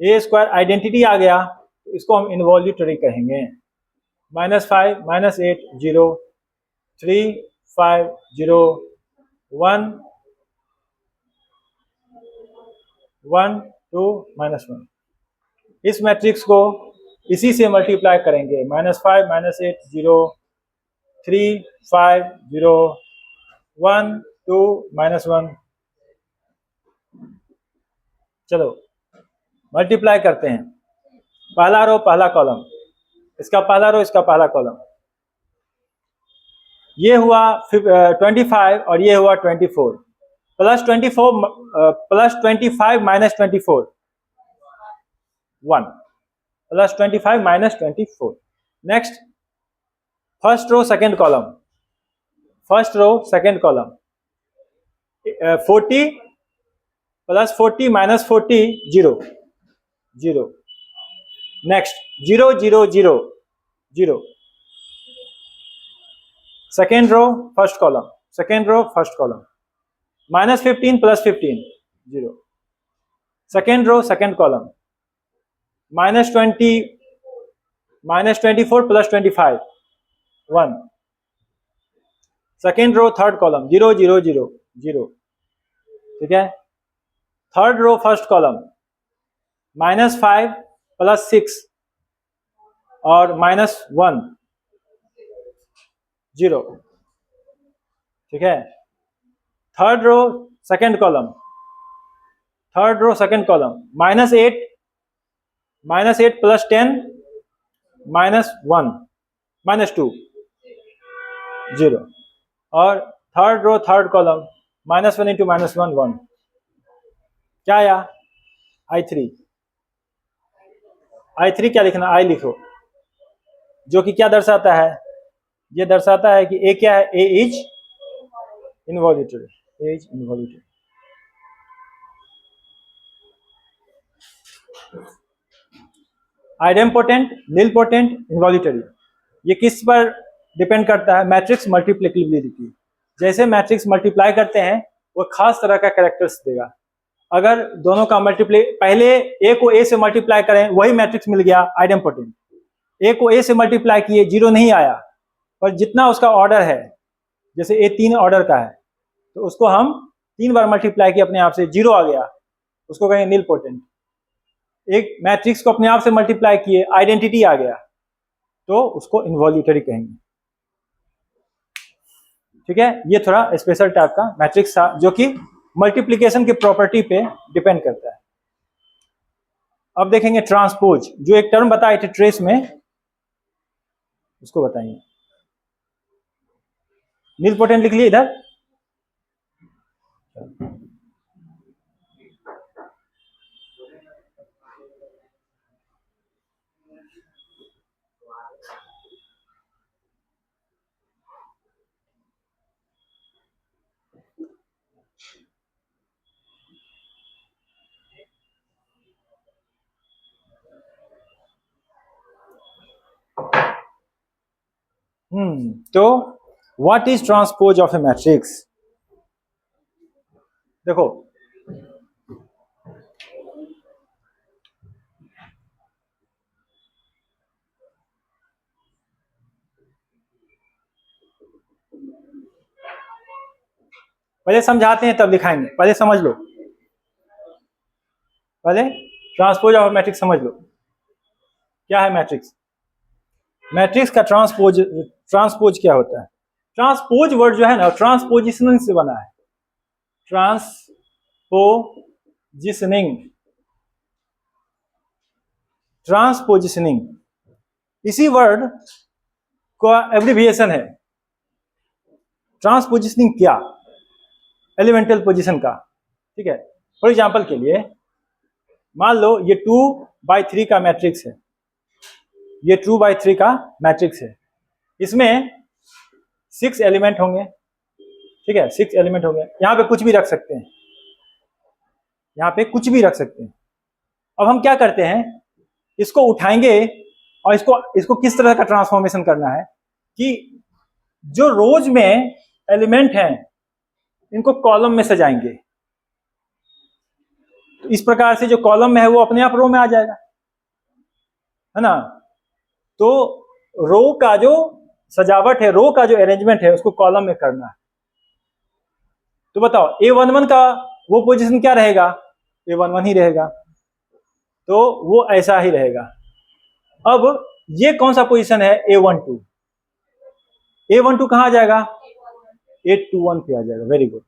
ए स्क्वायर आइडेंटिटी आ गया तो इसको हम इनवॉल्यूटरी कहेंगे। -5 -8 0, 3 5 0, 1 1 2 -1। इस मैट्रिक्स को इसी से मल्टीप्लाई करेंगे, -5 -8 0, 3 5 0, 1 2 -1। चलो मल्टीप्लाई करते हैं, पहला रो पहला कॉलम, इसका पहला रो इसका पहला कॉलम, ये हुआ 25 और ये हुआ 24, +24 +25 -24 1, +25 -24। Next, first row second column, first row second column, 40 +40 -40 0 0। Next 0 0 0 0। Second row first column, second row first column, -15 +15 0। Second row second column, -20 -24 +25 1। Second row third column, 0 0 0 0। ठीक है, थर्ड रो फर्स्ट कॉलम, -5 +6 और -1 0। ठीक है, third row second column, third row second column, -8 -8 +10 -1 -2 0। और थर्ड रो थर्ड कॉलम, -1 × -1 1। क्या आया? I3। I3 क्या लिखना? आई लिखो, जो कि क्या दर्शाता है? ये दर्शाता है कि ए क्या है? A is involutory, a is involutory. Idempotent, nilpotent, involutory. ये किस पर डिपेंड करता है? Matrix multiplicability. जैसे मैट्रिक्स मल्टीप्लाई करते हैं वो खास तरह का कैरेक्टर्स देगा। अगर दोनों का मल्टीप्लाई, पहले ए को ए से मल्टीप्लाई करें वही मैट्रिक्स मिल गया आइडेम्पोटेंट, ए को ए से मल्टीप्लाई किए जीरो नहीं आया, पर जितना उसका ऑर्डर है, जैसे ए 3 ऑर्डर का है तो उसको हम 3 बार मल्टीप्लाई किए अपने आप से जीरो आ गया, उसको कहेंगे नीलपोटेंट। एक मैट्रिक्स को अपने आप से मल्टीप्लाई किए आइडेंटिटी आ गया तो उसको इनवॉल्यूटरी कहेंगे। ठीक है, ये थोड़ा स्पेशल टाइप का मैट्रिक्स था जो कि मल्टीप्लिकेशन की प्रॉपर्टी पे डिपेंड करता है। अब देखेंगे ट्रांसपोज, जो एक टर्म बताए थे ट्रेस में, उसको बताएंगे। नीलपोटेंट लिख लिए इधर। तो what is transpose of a matrix? देखो, पहले समझाते हैं तब दिखाएंगे, पहले समझ लो, पहले ट्रांसपोज ऑफ मैट्रिक्स समझ लो। क्या है मैट्रिक्स? मैट्रिक्स का ट्रांसपोज क्या होता है? ट्रांसपोज वर्ड जो है ना, ट्रांसपोजिशनिंग से बना है। ट्रांसपोजिशनिंग, ट्रांसपोजिशनिंग इसी वर्ड का एब्रिविएशन है। ट्रांसपोजिशनिंग क्या? एलिमेंटल पोजीशन का। ठीक है, फॉर एग्जांपल के लिए मान लो ये 2/3 का मैट्रिक्स है, ये 2/3 का मैट्रिक्स है, इसमें 6 एलिमेंट होंगे। ठीक है, 6 एलिमेंट होंगे, यहां पे कुछ भी रख सकते हैं, यहां पे कुछ भी रख सकते हैं। अब हम क्या करते हैं, इसको उठाएंगे और इसको किस तरह का ट्रांसफॉर्मेशन करना है कि जो रोज में एलिमेंट हैं इनको कॉलम में सजाएंगे। तो इस प्रकार से जो कॉलम में है वो अपने आप रो में आ जाएगा, है ना। तो रो का जो सजावट है, रो का जो अरेंजमेंट है उसको कॉलम में करना है। तो बताओ A11 का वो पोजीशन क्या रहेगा? A11 ही रहेगा, तो वो ऐसा ही रहेगा। अब ये कौन सा पोजीशन है? A12। A12 कहां आ जाएगा? A21 पे आ जाएगा। Very good.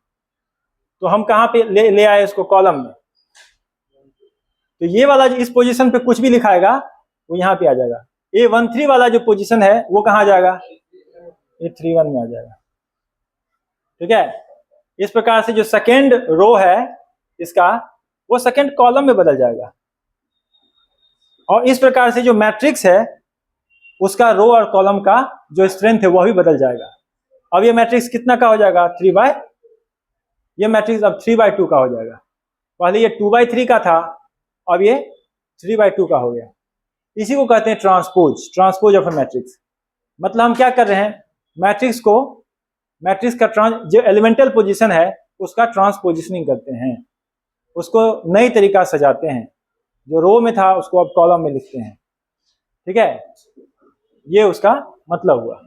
तो हम कहां पे ले आए इसको? कॉलम में। तो ये वाला जो इस पोजीशन पे कुछ भी लिखाएगा वो यहां पे आ जाएगा। A13 वाला जो पोजीशन है वो कहां आ जाएगा? A31 में आ जाएगा। ठीक है, इस प्रकार से जो सेकेंड रो है इसका, वो सेकेंड कॉलम में बदल जाएगा। और इस प्रकार से जो मैट्रिक्स है उसका रो और कॉलम का जो स्ट्रेंथ है वह भी बदल जाएगा। अब ये मैट्रिक्स कितना का हो जाएगा? ये मैट्रिक्स अब 3/2 का हो जाएगा। पहले ये 2/3 का था, अब ये 3/2 का हो गया। इसी को कहते हैं transpose, transpose of a matrix. मतलब हम क्या कर रहे हैं, मैट्रिक्स का जो एलिमेंटल पोजीशन है उसका ट्रांसपोजिशनिंग करते हैं, उसको नई तरीका से सजाते हैं। जो रो में था उसको अब कॉलम में लिखते हैं। ठीक है, ये उसका मतलब हुआ।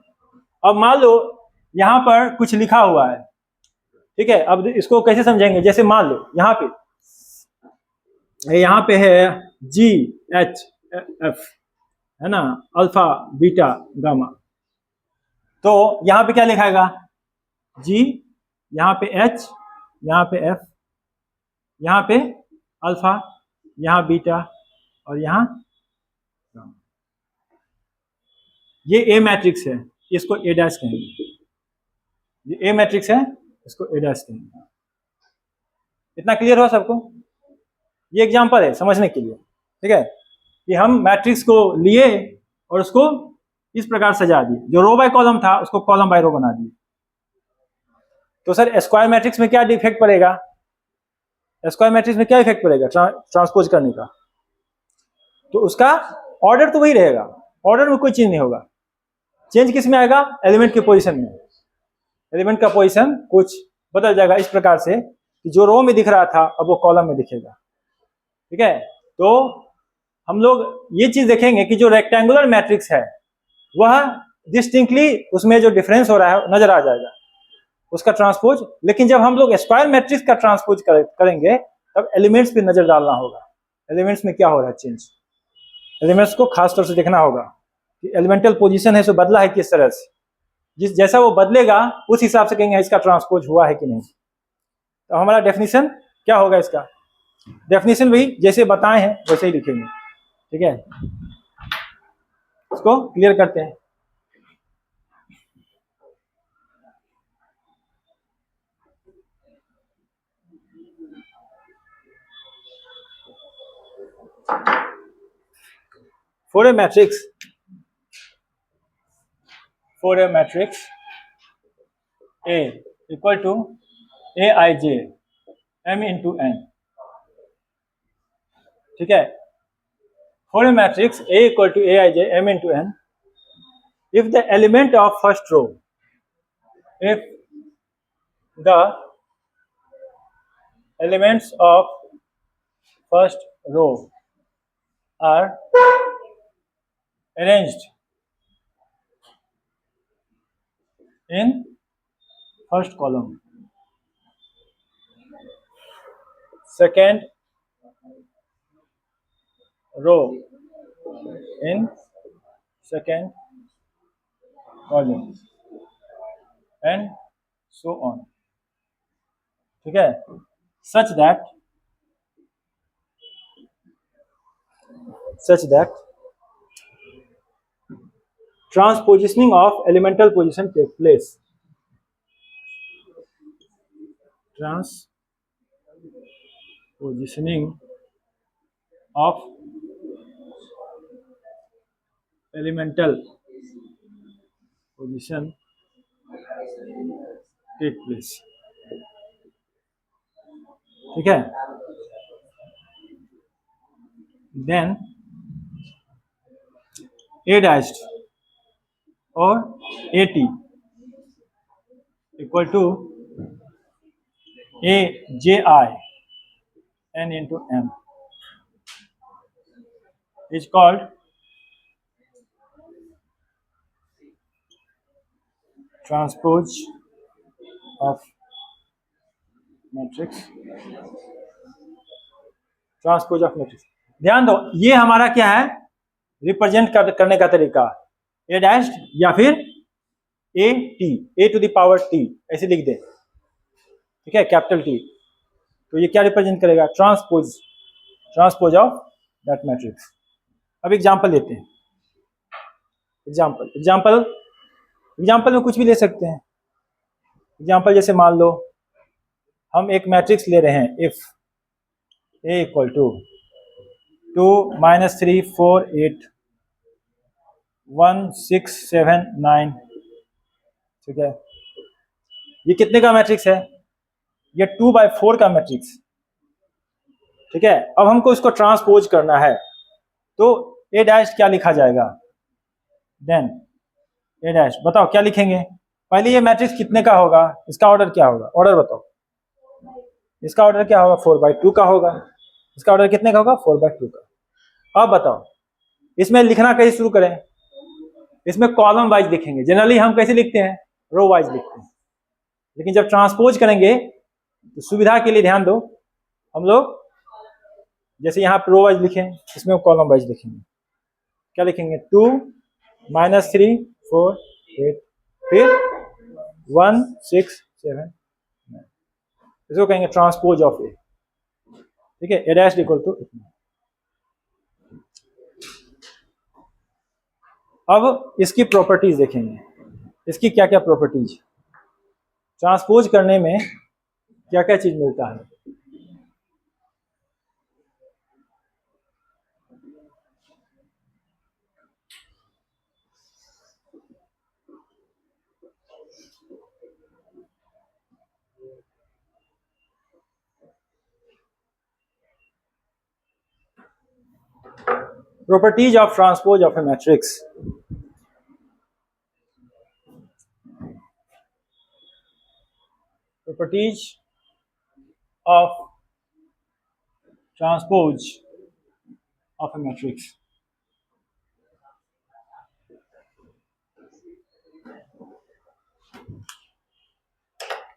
अब मान लो यहां पर कुछ लिखा हुआ है, ठीक है। अब इसको कैसे समझेंगे? जैसे मान लो यहाँ पे है GHF, है ना, अल्फा बीटा गामा। तो यहाँ पे क्या लिखाएगा? G, यहाँ पे H, यहाँ पे F, यहाँ पे अल्फा, यहाँ बीटा और यहाँ गामा। ये A मैट्रिक्स है, इसको A डैश कहेंगे। ये A मैट्रिक्स है, इसको A डैश कहेंगे। इतना क्लियर हो सबको? ये एग्जांपल है समझने के लिए। ठीक है, कि हम मैट्रिक्स को लिए और उसको इस प्रकार सजा दिए, जो रो बाय कॉलम था उसको कॉलम बाय रो बना दिए। तो सर स्क्वायर मैट्रिक्स में क्या इफेक्ट पड़ेगा? स्क्वायर मैट्रिक्स में क्या इफेक्ट पड़ेगा ट्रांसपोज करने का? तो उसका ऑर्डर तो वही रहेगा, ऑर्डर में कोई चेंज नहीं होगा। चेंज किस में आएगा? एलिमेंट के पोजीशन में। एलिमेंट का पोजीशन कुछ बदल जाएगा इस प्रकार से कि जो रो में दिख रहा था अब वो कॉलम में दिखेगा। ठीक है, तो हम लोग ये चीज देखेंगे कि जो रेक्टेंगुलर मैट्रिक्स है वह डिस्टिंक्टली उसमें जो डिफरेंस हो रहा है नजर आ जाएगा उसका ट्रांसपोज। लेकिन जब हम लोग स्क्वायर मैट्रिक्स का ट्रांसपोज करेंगे तब एलिमेंट्स पे नजर डालना होगा, एलिमेंट्स में क्या हो रहा है चेंज। एलिमेंट्स को खास तौर से देखना होगा कि एलिमेंटल पोजीशन है सो बदला है किस तरह से, जिस जैसा वो बदलेगा उस हिसाब से कहेंगे इसका ट्रांसपोज हुआ है कि नहीं। तो हमारा डेफिनेशन क्या होगा? इसका डेफिनेशन वही जैसे बताए हैं वैसे ही लिखेंगे। ठीक है, इसको क्लियर करते हैं। For a matrix A equal to Aij m into n, ठीक है, for a matrix A equal to Aij m into n, if the element of first row, if the elements of first row are arranged in first column, second row in second column and so on, ठीक है, such that transpositioning of elemental position take place, transpositioning of elemental position take place, ठीक है, then A dashed or AT equal to AJI n into m is called transpose of matrix, transpose of matrix. ध्यान दो ये हमारा क्या है, रिप्रेजेंट करने का तरीका, ए डैश या फिर A T, A to the power T ऐसे लिख दे, ठीक है, कैपिटल टी। तो ये क्या रिप्रेजेंट करेगा? Transpose of that matrix. अब एग्जांपल लेते हैं, एग्जांपल में कुछ भी ले सकते हैं। एग्जांपल जैसे मान लो हम एक मैट्रिक्स ले रहे हैं, इफ ए इक्वल टू 2 -3 4 8 1 6 7 9, ठीक है, ये कितने का मैट्रिक्स है? ये 2/4 का मैट्रिक्स, ठीक है। अब हमको इसको ट्रांसपोज करना है तो ए डैश क्या लिखा जाएगा? देन ए डैश, बताओ क्या लिखेंगे? पहले ये मैट्रिक्स कितने का होगा, इसका ऑर्डर क्या होगा? ऑर्डर बताओ, इसका ऑर्डर क्या होगा? 4/2 का होगा। इसका ऑर्डर कितने का होगा? 4/2 का। अब बताओ इसमें लिखना कैसे शुरू करें? इसमें कॉलम वाइज लिखेंगे। जनरली हम कैसे लिखते हैं? रो वाइज लिखते हैं, लेकिन जब ट्रांसपोज करेंगे तो सुविधा के लिए ध्यान दो, हम लोग जैसे यहाँ रो वाइज लिखें, इसमें कॉलम वाइज लिखेंगे। क्या लिखेंगे? 2 -3 4 8 फिर 1 6 7 9, इसको कहेंगे ट्रांसपोज ऑफ ए, ठीक है, ए डैश इक्वल टू इतना। अब इसकी प्रॉपर्टीज देखेंगे, इसकी क्या क्या प्रॉपर्टीज, ट्रांसपोज करने में क्या क्या चीज मिलता है। properties of transpose of a matrix. Properties of transpose of a matrix.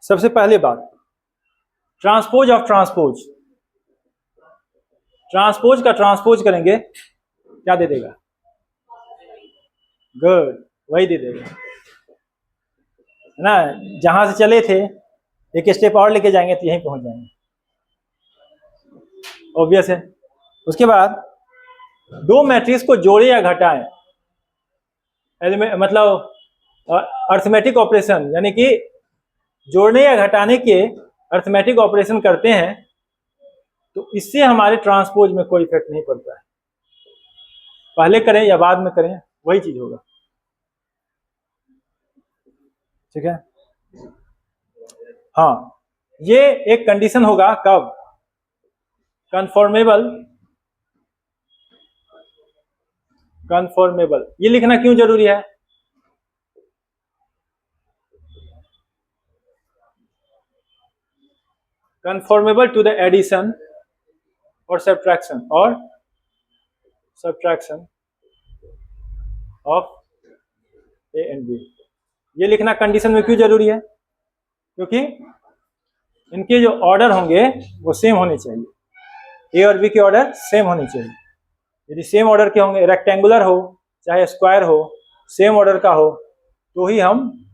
सबसे पहले बात, ट्रांसपोज ऑफ ट्रांसपोज। ट्रांसपोज का ट्रांसपोज करेंगे, क्या दे देगा? गुड, वही दे देगा, है ना। जहां से चले थे एक स्टेप और लेके जाएंगे तो यहीं पहुंच जाएंगे, ऑब्वियस है। उसके बाद दो मैट्रिक्स को जोड़े या घटाएं, मतलब अर्थमेटिक ऑपरेशन, यानी कि जोड़ने या घटाने के अर्थमेटिक ऑपरेशन करते हैं, तो इससे हमारे ट्रांसपोज में कोई इफेक्ट नहीं पड़ता है। पहले करें या बाद में करें वही चीज होगा, ठीक है। हाँ, ये एक कंडीशन होगा कब? कन्फॉर्मेबल। कन्फॉर्मेबल ये लिखना क्यों जरूरी है? कन्फॉर्मेबल टू द एडिशन और subtraction of A and B. ये लिखना कंडीशन में क्यों जरूरी है? क्योंकि इनके जो ऑर्डर होंगे वो सेम होने चाहिए, ए और बी के ऑर्डर सेम होने चाहिए। यदि सेम ऑर्डर के होंगे, रेक्टेंगुलर हो चाहे स्क्वायर हो, सेम ऑर्डर का हो, तो ही हम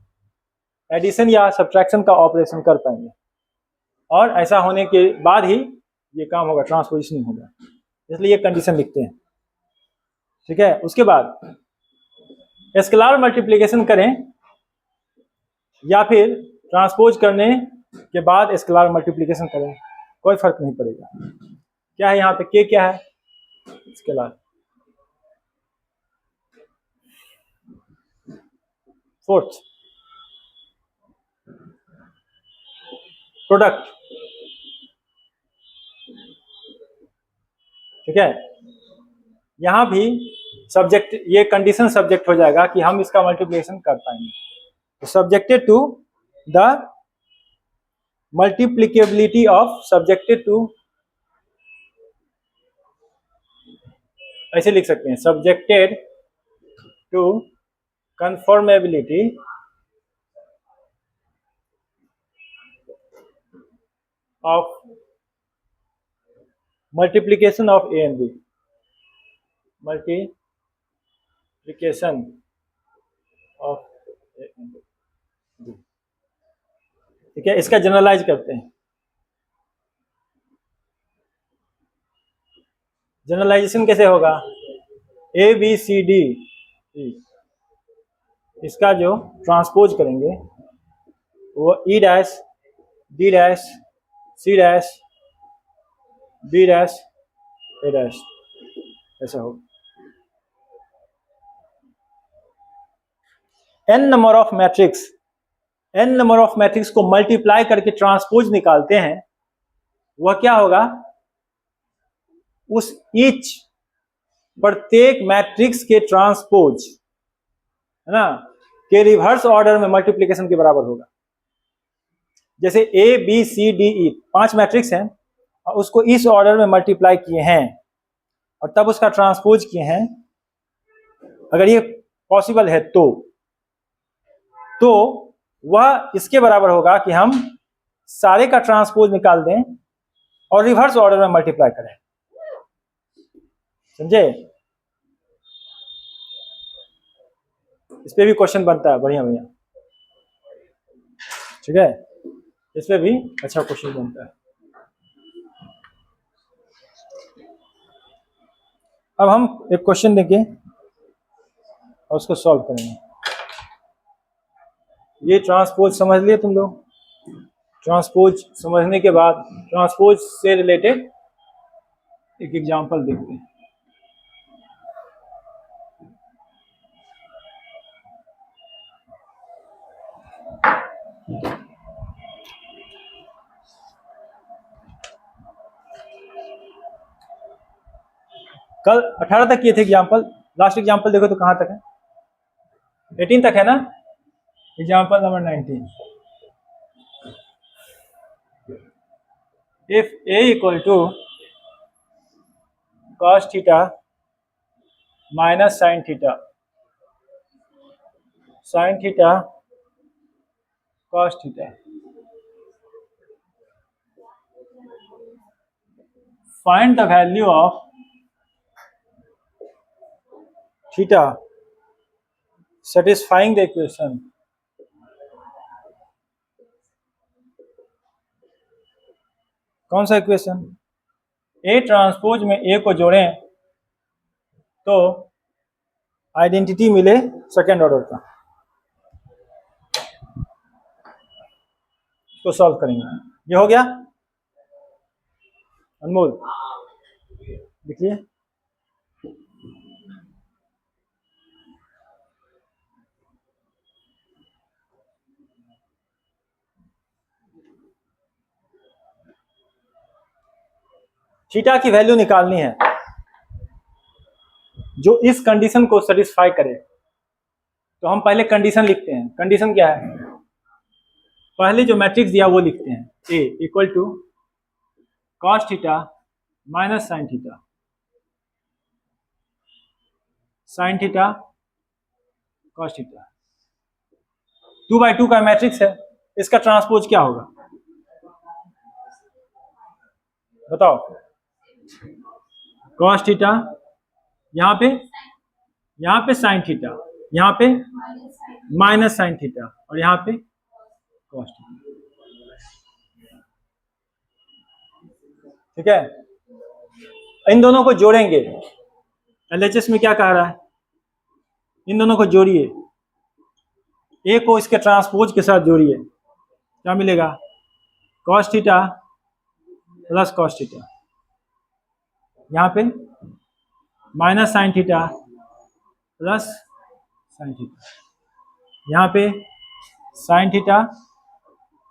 एडिशन या सब्ट्रैक्शन का ऑपरेशन कर पाएंगे, और ऐसा होने के बाद ही ये काम होगा, ट्रांसपोजिशनिंग होगा। इसलिए ये कंडीशन लिखते हैं, ठीक है। उसके बाद स्केलर मल्टीप्लिकेशन करें या फिर ट्रांसपोज करने के बाद स्केलर मल्टीप्लिकेशन करें, कोई फर्क नहीं पड़ेगा। क्या है यहाँ पे? के क्या है? स्केलर। फोर्थ, प्रोडक्ट, ठीक है। यहां भी सब्जेक्ट, ये कंडीशन सब्जेक्ट हो जाएगा कि हम इसका मल्टीप्लिकेशन कर पाएंगे, तो subjected to the multiplicability of, subjected to, ऐसे लिख सकते हैं, subjected to conformability of multiplication of A and b. Multiplication of A and b, ठीक है। इसका जनरलाइज करते हैं। जनरलाइजेशन कैसे होगा? ए बी सी डी, इसका जो ट्रांसपोज करेंगे वो e dash d dash c dash b dash ए डैश, ऐसा होगा। n number of matrix, n number of matrix को मल्टीप्लाई करके ट्रांसपोज निकालते हैं, वह क्या होगा? उस ईच, प्रत्येक मैट्रिक्स के ट्रांसपोज, है ना, के रिवर्स ऑर्डर में मल्टीप्लिकेशन के बराबर होगा। जैसे A B C D E 5 matrix हैं और उसको इस ऑर्डर में मल्टीप्लाई किए हैं और तब उसका ट्रांसपोज किए हैं, अगर ये पॉसिबल है तो वह इसके बराबर होगा कि हम सारे का ट्रांसपोज निकाल दें और रिवर्स ऑर्डर में मल्टीप्लाई करें, समझे? इस पे भी क्वेश्चन बनता है, बढ़िया बढ़िया, ठीक है। इस पे भी अच्छा क्वेश्चन बनता है। अब हम एक क्वेश्चन देंगे और उसको सॉल्व करेंगे। ये ट्रांसपोज समझ लिए तुम लोग? ट्रांसपोज समझने के बाद ट्रांसपोज से रिलेटेड एक एग्जांपल देखते हैं। कल 18 तक किए थे एग्जाम्पल, लास्ट एग्जाम्पल देखो तो कहाँ तक है, 18 तक है ना। Example number 19, if a equal to cos theta minus sine theta, sine theta cos theta, find the value of theta satisfying the equation कौन सा इक्वेशन, ए ट्रांसपोज में ए को जोड़ें तो आइडेंटिटी मिले सेकेंड ऑर्डर का, तो सॉल्व करेंगे। ये हो गया अनमोल, देखिए थीटा की वैल्यू निकालनी है जो इस कंडीशन को सेटिस्फाई करे। तो हम पहले कंडीशन लिखते हैं। कंडीशन क्या है, पहले जो मैट्रिक्स दिया वो लिखते हैं, a equal to cos theta minus sine theta, sine theta cos theta, 2/2 का मैट्रिक्स है, इसका ट्रांसपोज क्या होगा बताओ। कॉस थीटा, यहाँ पे साइन थीटा, यहाँ पे माइनस साइन थीटा, और यहाँ पे कॉस थीटा, ठीक है। इन दोनों को जोड़ेंगे, एलएचएस में क्या कह रहा है, इन दोनों को जोड़िए, ए को इसके ट्रांसपोज के साथ जोड़िए, क्या मिलेगा, cos theta plus cos theta, यहाँ पे minus sine theta plus sine theta, यहाँ पे sine theta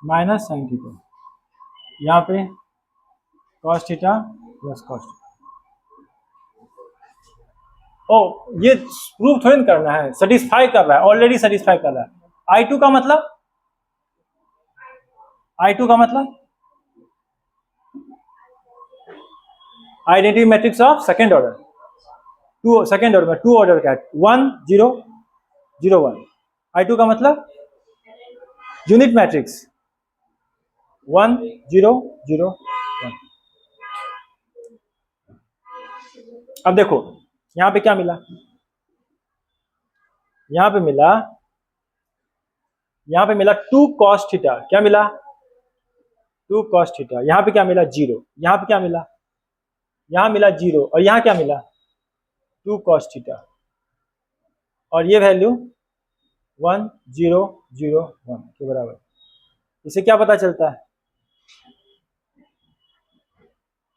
minus sine theta, यहाँ पे cos theta plus cos theta. ओ ये प्रूफ थोड़ी करना है, सेटिस्फाई कर रहा है, ऑलरेडी सेटिस्फाई कर रहा है। I2 का मतलब, I2 का मतलब identity matrix of second order, to second order में टू ऑर्डर का 1 0 0 1। I2 का मतलब यूनिट मैट्रिक्स 1 0 0 1। अब देखो यहां पे क्या मिला, यहां पे मिला 2 cos थीटा, क्या मिला 2 cos थीटा, यहां पे क्या मिला 0, यहां पे क्या मिला, यहां मिला 0, और यहां क्या मिला 2 cos थीटा, और ये वैल्यू 1 0 0 1 के बराबर। इसे क्या पता चलता है,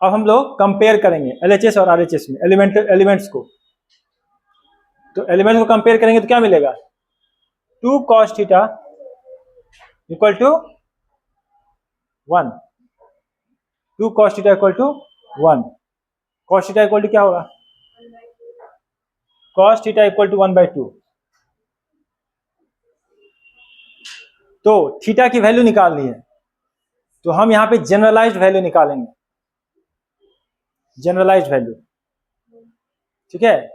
अब हम लोग कंपेयर करेंगे एलएचएस और आरएचएस में एलिमेंट्स को। तो एलिमेंट्स को कंपेयर करेंगे तो क्या मिलेगा, 2 cos theta equal to 1, 2 cos theta equal to 1, cos theta equal to क्या होगा, cos थीटा इक्वल टू 1/2। तो थीटा की वैल्यू निकालनी है, तो हम यहां पे जनरलाइज्ड वैल्यू निकालेंगे, जनरलाइज्ड वैल्यू, ठीक है।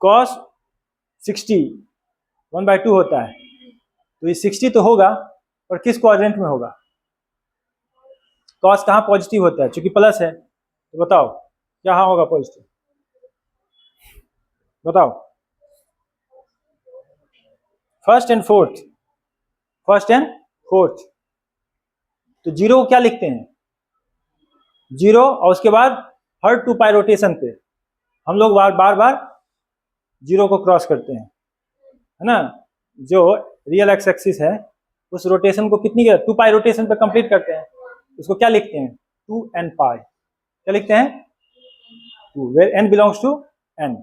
cos 60 1/2 होता है, तो ये 60 तो होगा, और किस क्वाड्रेंट में होगा, cos कहाँ पॉजिटिव होता है, क्योंकि प्लस है, तो बताओ क्या होगा पॉजिटिव, बताओ, फर्स्ट एंड फोर्थ, तो जीरो को क्या लिखते हैं, जीरो, और उसके बाद हर 2 पाई रोटेशन पे हम लोग बार बार जीरो को क्रॉस करते हैं, है ना। जो रियल एक्स एक्सिस है उस रोटेशन को कितनी 2 पाई रोटेशन पे कंप्लीट करते हैं, उसको क्या लिखते हैं 2n पाई, क्या लिखते हैं 2, where n belongs to n,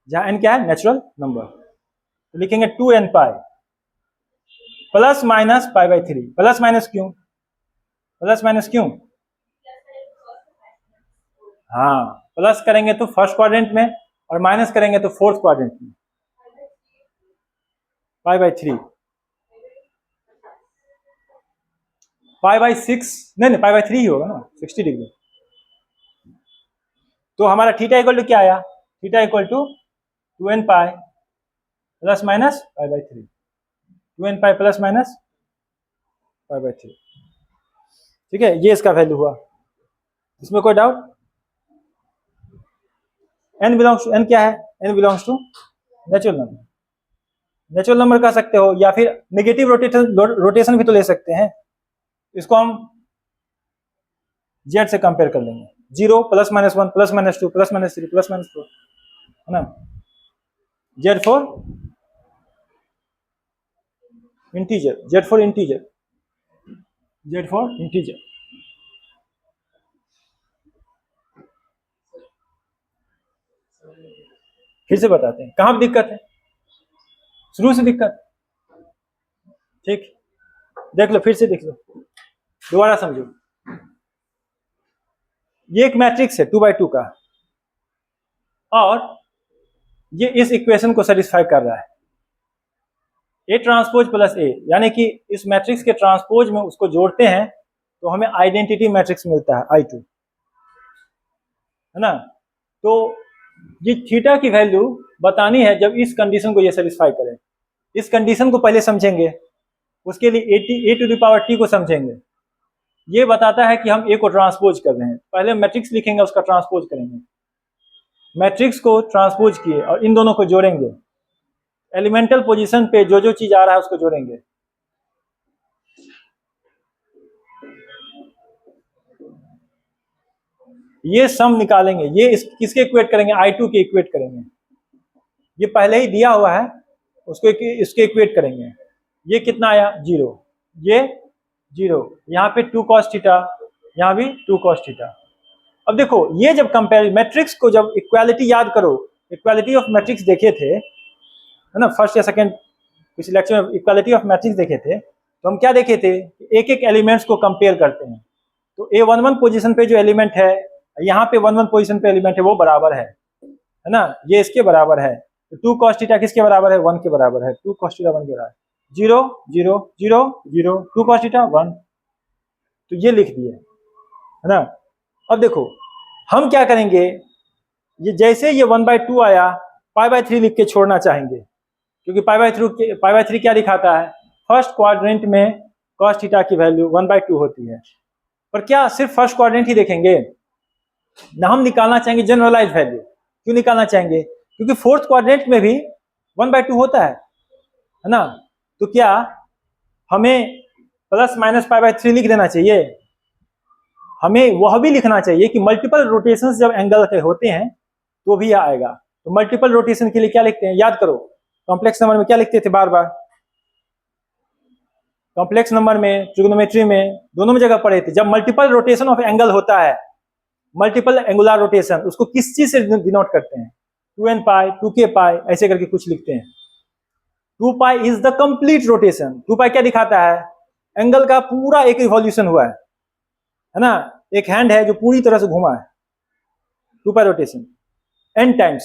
जहां n क्या है नेचुरल नंबर, तो लिखेंगे 2n pi plus minus π/3। Plus minus क्यों, हाँ प्लस करेंगे तो फर्स्ट क्वाड्रेंट में और माइनस करेंगे तो फोर्थ क्वाड्रेंट में, π/3, π/6, नहीं π/3 ही होगा ना, 60 डिग्री। तो हमारा थीटा इक्वल टू क्या आया, theta equal to 2n pi plus minus π/3, 2n pi plus minus π/3। ठीक है, ये इसका वैल्यू हुआ। इसमें कोई doubt? n belongs to, n क्या है, n belongs to natural number, natural number कह सकते हो, या फिर नेगेटिव रोटेशन भी तो ले सकते हैं। इसको हम z से कंपेयर कर लेंगे, 0 plus minus 1 plus minus 2 plus minus 3 plus minus 4, है ना, z for integer, z for integer, z for integer. फिर से बताते हैं कहां दिक्कत है, शुरू से दिक्कत। ठीक, देख लो, फिर से देख लो, दोबारा समझो। ये एक मैट्रिक्स है 2x2 का, और ये इस इक्वेशन को सेटिस्फाई कर रहा है, ए ट्रांसपोज प्लस ए, यानी कि इस मैट्रिक्स के ट्रांसपोज में उसको जोड़ते हैं तो हमें आइडेंटिटी मैट्रिक्स मिलता है I2, है ना। तो ये थीटा की वैल्यू बतानी है जब इस कंडीशन को ये सेटिस्फाई करे। इस कंडीशन को पहले समझेंगे, उसके लिए a to the power t को समझेंगे। ये बताता है कि हम a को ट्रांसपोज कर रहे हैं, पहले मैट्रिक्स लिखेंगे, उसका ट्रांसपोज करेंगे, मैट्रिक्स को ट्रांसपोज किए और इन दोनों को जोड़ेंगे, एलिमेंटल पोजीशन पे जो जो चीज आ रहा है उसको जोड़ेंगे। ये सम निकालेंगे, ये किसके इक्वेट करेंगे, I2 के इक्वेट करेंगे। ये पहले ही दिया हुआ है, उसको इसके इक्वेट करेंगे। ये कितना आया, 0, ये 0, यहाँ पे 2 cos थीटा, यहाँ भी 2 cos थीटा। अब देखो, ये जब कंपेयर मैट्रिक्स को, जब इक्वालिटी याद करो, इक्वालिटी ऑफ मैट्रिक्स देखे थे, है ना, फर्स्ट या सेकंड कुछ लेक्चर में इक्वालिटी ऑफ मैट्रिक्स देखे थे, तो हम क्या देखे थे, एक एक एलिमेंट्स को कंपेयर करते हैं। तो A11 पोजीशन पे जो एलिमेंट है, यहाँ पे 11 पोजीशन पे एलिमेंट है, वो बराबर है ना, ये इसके बराबर है। तो 2 cos थीटा किसके बराबर है, 1 के बराबर है, 2 cos थीटा 1 के बराबर है, 0 0 0 0 2 cos थीटा 1। तो ये लिख दिए, है ना। अब देखो हम क्या करेंगे, ये जैसे ये 1/2 आया, π/3 लिख के छोड़ना चाहेंगे, क्योंकि π/3 क्या दिखाता है, फर्स्ट क्वाड्रेंट में cos थीटा की वैल्यू 1/2 होती है। पर क्या सिर्फ फर्स्ट क्वाड्रेंट ही देखेंगे ना, हम निकालना चाहेंगे जनरलाइज वैल्यू। क्यों निकालना चाहेंगे, क्योंकि फोर्थ क्वाड्रेंट में भी 1/2 होता है ना। तो क्या हमें प्लस माइनस π/3 लिख देना चाहिए, हमें वह भी लिखना चाहिए कि मल्टीपल रोटेशंस जब एंगल के होते हैं तो भी आएगा। तो मल्टीपल रोटेशन के लिए क्या लिखते हैं, याद करो, कॉम्प्लेक्स नंबर में क्या लिखते थे, बार बार कॉम्प्लेक्स नंबर में, ट्रिग्नोमेट्री में, दोनों में जगह पढ़े थे, जब मल्टीपल रोटेशन ऑफ एंगल होता है, मल्टीपल एंगुलर रोटेशन, उसको किस चीज से डिनोट करते हैं, 2n पाई 2k पाई ऐसे करके कुछ लिखते हैं। 2 pi is the complete rotation. 2 पाई क्या दिखाता है, एंगल का पूरा एक रिवॉल्यूशन हुआ है ना, एक हैंड है जो पूरी तरह से घुमा है, 2 पाई रोटेशन। n टाइम्स,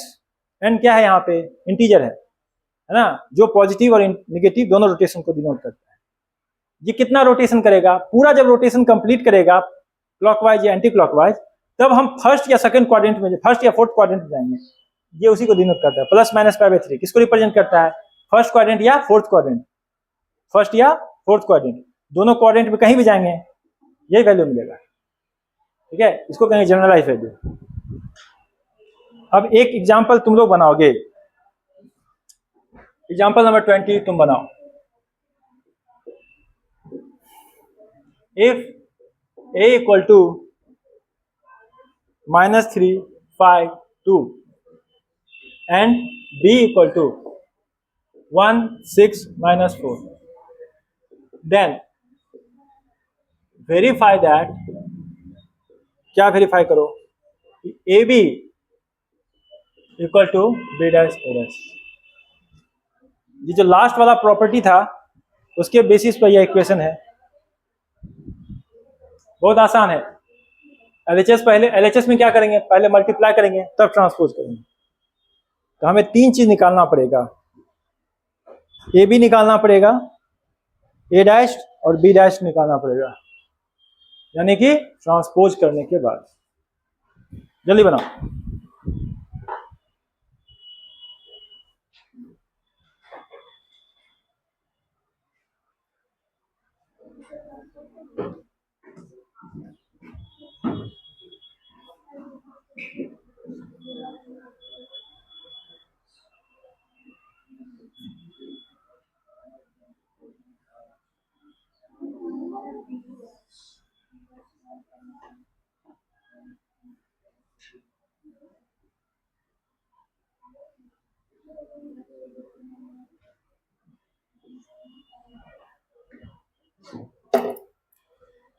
n क्या है यहाँ पे, इंटीजर है ना, जो पॉजिटिव और नेगेटिव दोनों रोटेशन को डिनोट करता है। ये कितना रोटेशन करेगा, पूरा जब रोटेशन कंप्लीट करेगा क्लॉकवाइज या एंटी क्लॉकवाइज, तब हम फर्स्ट या सेकंड क्वाड्रेंट में, फर्स्ट या फोर्थ क्वाड्रेंट में जाएंगे। ये उसी को डिनोट करता है। प्लस माइनस π/3 किसको रिप्रेजेंट करता है, फर्स्ट क्वाड्रेंट या फोर्थ क्वाड्रेंट, फर्स्ट या फोर्थ क्वाड्रेंट, दोनों क्वाड्रेंट में कहीं भी जाएंगे यही वैल्यू मिलेगा। ठीक है, इसको कहेंगे जनरलाइज वैल्यू। अब एक एग्जांपल तुम लोग बनाओगे, एग्जांपल नंबर 20 तुम बनाओ। If a equal to -3 5 2 and b equal to 1 6 -4, then verify that, क्या वेरीफाई करो, A B equal to B dash A dash. ये जो लास्ट वाला प्रॉपर्टी था उसके बेसिस पर यह इक्वेशन है, बहुत आसान है। एलएचएस पहले, एलएचएस में क्या करेंगे, पहले मल्टीप्लाई करेंगे तब ट्रांसपोज करेंगे। तो हमें 3 चीज निकालना पड़ेगा, ए बी निकालना पड़ेगा, ए डैश और बी डैश निकालना पड़ेगा, यानी कि ट्रांसपोज करने के बाद। जल्दी बनाओ।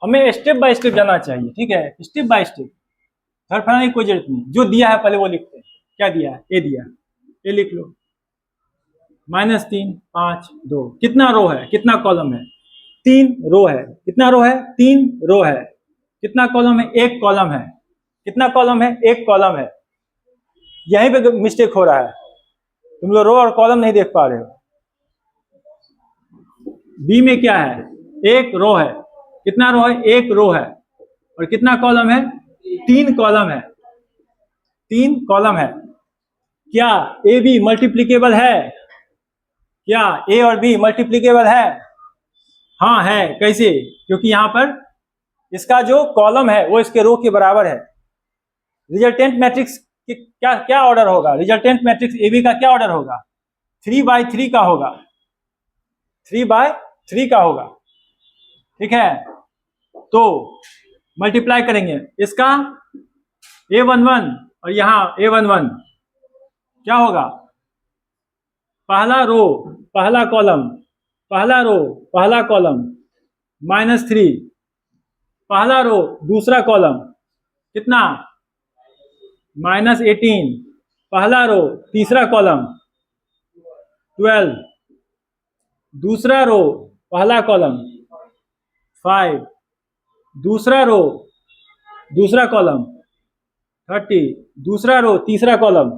हमें स्टेप बाय स्टेप जाना चाहिए, ठीक है, स्टेप बाय स्टेप, धड़फड़ाने की कोई जरूरत नहीं। जो दिया है पहले वो लिखते हैं। क्या दिया है, ए दिया, ए लिख लो, -3 5 2, कितना रो है, कितना कॉलम है, 3 रो है, कितना रो है, 3 रो है, कितना कॉलम है, 1 कॉलम है, कितना कॉलम है, 1 कॉलम है। यहीं पे मिस्टेक हो रहा है, तुम लोग रो और कॉलम नहीं देख पा रहे हो। बी में क्या है, 1 रो है, कितना रो है, 1 रो है, और कितना कॉलम है, 3 कॉलम है, 3 कॉलम है। क्या ए बी मल्टीप्लीकेबल है, क्या ए और बी मल्टीप्लीकेबल है? हाँ है। कैसे? क्योंकि यहां पर इसका जो कॉलम है वो इसके रो के बराबर है। रिजल्टेंट मैट्रिक्स क्या क्या ऑर्डर होगा, रिजल्टेंट मैट्रिक्स ए बी का क्या ऑर्डर होगा, 3/3 का होगा, 3/3 का होगा, ठीक है। तो मल्टीप्लाई करेंगे इसका A11 और यहाँ A11, क्या होगा, पहला रो पहला कॉलम, पहला रो पहला कॉलम, -3, पहला रो दूसरा कॉलम, कितना, -18, पहला रो तीसरा कॉलम, 12, दूसरा रो पहला कॉलम, 5, दूसरा रो दूसरा कॉलम, 30, दूसरा रो तीसरा कॉलम,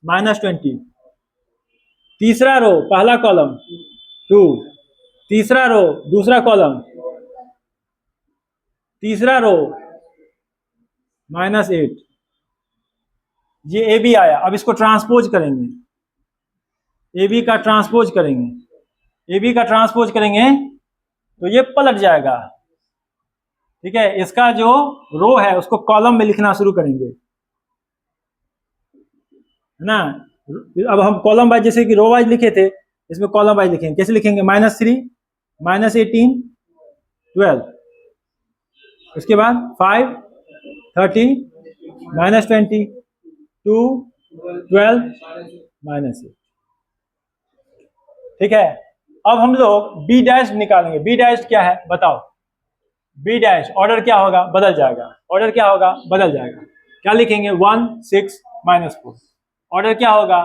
-20, तीसरा रो पहला कॉलम, 2, तीसरा रो दूसरा कॉलम, तीसरा रो -8। ये ए बी आया। अब इसको ट्रांसपोज करेंगे, ए बी का ट्रांसपोज करेंगे, ए बी का ट्रांसपोज करेंगे तो ये पलट जाएगा, ठीक है। इसका जो रो है उसको कॉलम में लिखना शुरू करेंगे, है ना। अब हम कॉलम वाइज, जैसे कि रो वाइज लिखे थे, इसमें कॉलम वाइज लिखेंगे। कैसे लिखेंगे, -3, -18, 12, उसके बाद 5, 30, -20, 2, 12, -8, ठीक है। अब हम लोग बी डैश निकालेंगे। बी डैश क्या है बताओ, बी डैश ऑर्डर क्या होगा, बदल जाएगा, ऑर्डर क्या होगा, बदल जाएगा। क्या लिखेंगे, 1 6 -4, ऑर्डर क्या होगा,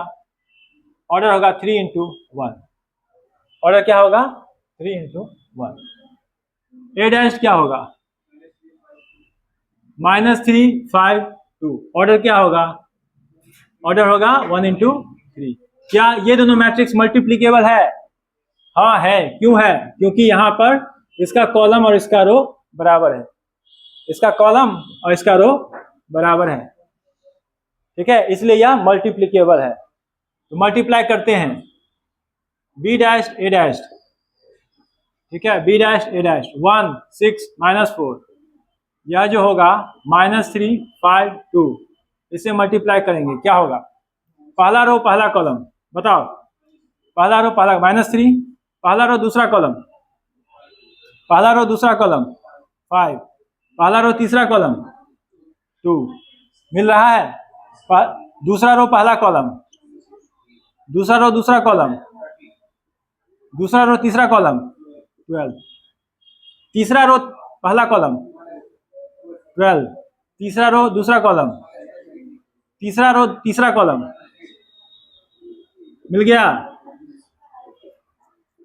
ऑर्डर होगा 3 × 1, ऑर्डर क्या होगा, 3 × 1। ए डैश क्या होगा, -3 5 2, ऑर्डर क्या होगा, ऑर्डर होगा 1 × 3। क्या ये दोनों मैट्रिक्स मल्टीप्लीकेबल है? हाँ है। क्यों है? क्योंकि यहां पर इसका कॉलम और इसका रो बराबर है, इसका कॉलम और इसका रो बराबर है, ठीक है, इसलिए यह मल्टीप्लीकेबल है। तो मल्टीप्लाई करते हैं, बी डैश ए डैश, ठीक है, बी डैश ए डैश, 1 6 -4, यह जो होगा -3 5 2, इसे मल्टीप्लाई करेंगे, क्या होगा, पहला रो पहला कॉलम, बताओ, पहला रो पहला -3, पहला रो दूसरा कॉलम, पहला रो दूसरा कॉलम 5, पहला रो तीसरा कॉलम 2, मिल रहा है। दूसरा रो पहला कॉलम, दूसरा रो दूसरा कॉलम, दूसरा रो तीसरा कॉलम 12, तीसरा रो पहला कॉलम 12, तीसरा रो दूसरा कॉलम, तीसरा रो तीसरा कॉलम, मिल गया,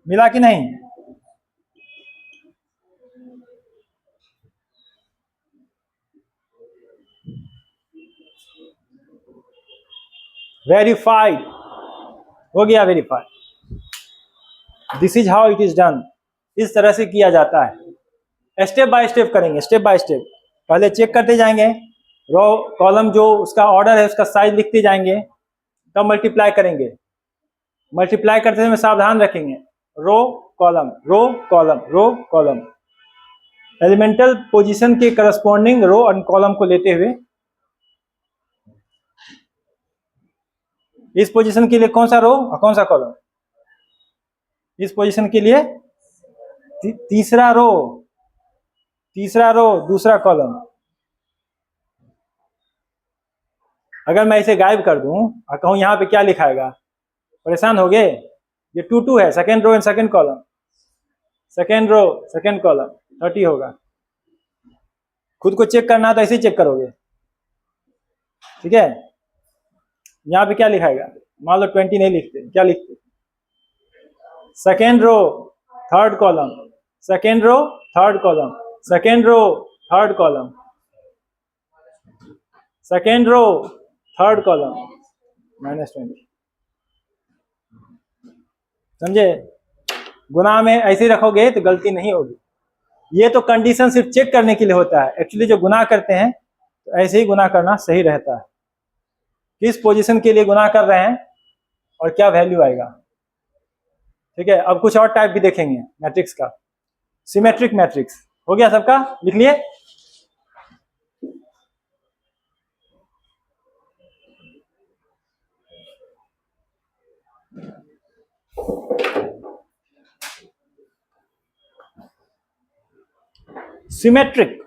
मिला कि नहीं? वेरीफाइड, हो गया verified. This is how it is done, इस तरह से किया जाता है। स्टेप बाय स्टेप करेंगे, स्टेप बाय स्टेप। पहले चेक करते जाएंगे, रो कॉलम जो उसका ऑर्डर है उसका साइज लिखते जाएंगे, तब मल्टीप्लाई करेंगे। मल्टीप्लाई करते समय सावधान रखेंगे, row column row column row column, elemental position के करस्पॉन्डिंग रो और कॉलम को लेते हुए। इस पोजीशन के लिए कौन सा रो और कौन सा कॉलम? इस पोजीशन के लिए तीसरा रो, तीसरा रो दूसरा कॉलम। अगर मैं इसे गायब कर दूं और कहूं यहां पे क्या लिखाएगा, परेशान हो गए? ये 2 है, second row and second column, second row second column, 30 होगा। खुद को चेक करना है तो ऐसे ही चेक करोगे, ठीक है। यहाँ पे क्या लिखाएगा, मान लो 20 नहीं लिखते, क्या लिखते? Second row third column, second row third column, second row third column, second row third column, -20। समझे? गुना में ऐसे रखोगे तो गलती नहीं होगी। ये तो कंडीशन सिर्फ चेक करने के लिए होता है, एक्चुअली जो गुना करते हैं तो ऐसे ही गुना करना सही रहता है। किस पोजीशन के लिए गुना कर रहे हैं और क्या वैल्यू आएगा, ठीक है। अब कुछ और टाइप भी देखेंगे मैट्रिक्स का। सिमेट्रिक मैट्रिक्स हो गया सबका, लिख लिए? सिमेट्रिक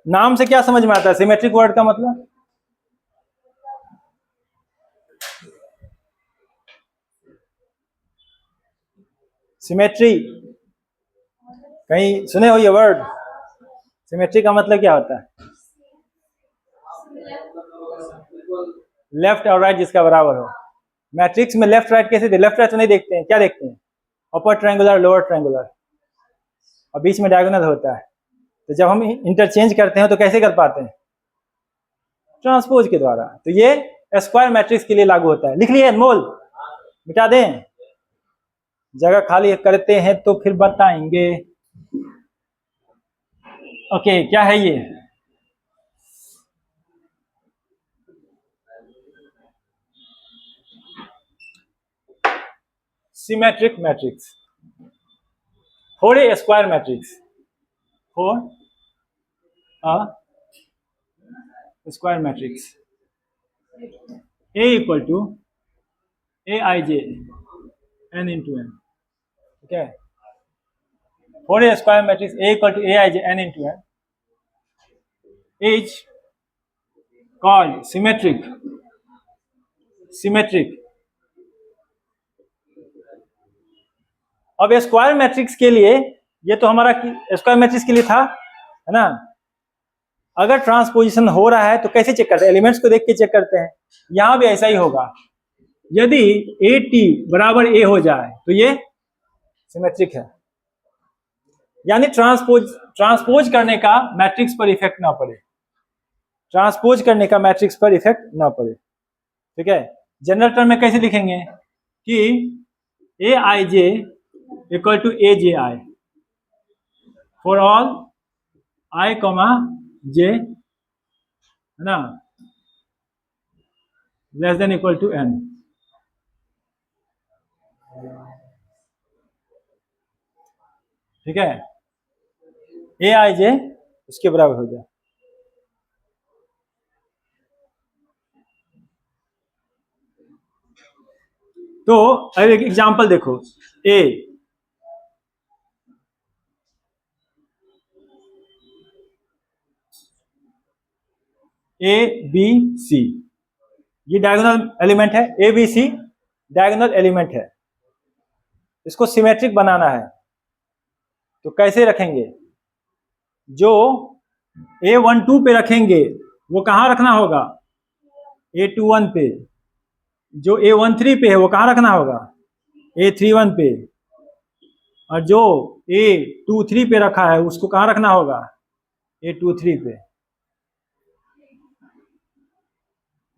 नाम से क्या समझ में आता है? सिमेट्रिक वर्ड का मतलब सिमेट्री, कहीं सुने हो ये वर्ड? सिमेट्री का मतलब क्या होता है? लेफ्ट और राइट जिसका बराबर हो। मैट्रिक्स में लेफ्ट राइट कैसे? लेफ्ट राइट तो नहीं देखते हैं, क्या देखते हैं? अपर ट्रायंगुलर लोअर ट्रायंगुलर, और बीच में डायगोनल होता है। तो जब हम इंटरचेंज करते हैं तो कैसे कर पाते हैं? ट्रांसपोज के द्वारा। तो ये स्क्वायर मैट्रिक्स के लिए लागू होता है। लिख लिए मोल, मिटा दें, जगह खाली करते हैं तो फिर बताएंगे। ओके, क्या है ये? Symmetric matrix for a square matrix, for a square matrix A equal to Aij n into n, ठीक है। For a square matrix A equal to Aij n into n is called symmetric, symmetric. अब स्क्वायर मैट्रिक्स के लिए, ये तो हमारा स्क्वायर मैट्रिक्स के लिए था, है ना। अगर ट्रांसपोजिशन हो रहा है तो कैसे चेक करते हैं? एलिमेंट्स को देख के चेक करते हैं। यहां भी ऐसा ही होगा, यदि AT बराबर A हो जाए तो ये सिमेट्रिक है, यानी ट्रांसपोज करने का मैट्रिक्स पर इफेक्ट ना पड़े, ट्रांसपोज करने का मैट्रिक्स पर इफेक्ट ना पड़े, ठीक है। जनरल टर्म में कैसे लिखेंगे कि Aij equal to Aj for all I, j, है ना, less than equal to n। ठीक है, Aij उसके बराबर हो जाए। तो अब एक एग्जांपल देखो, ए बी सी, ये डायगोनल एलिमेंट है। A B C diagonal element है, इसको सिमेट्रिक बनाना है तो कैसे रखेंगे? जो A12 पे रखेंगे वो कहाँ रखना होगा? A21 पे। जो A13 पे है वो कहाँ रखना होगा? A31 पे। और जो A23 पे रखा है उसको कहाँ रखना होगा? A23 पे।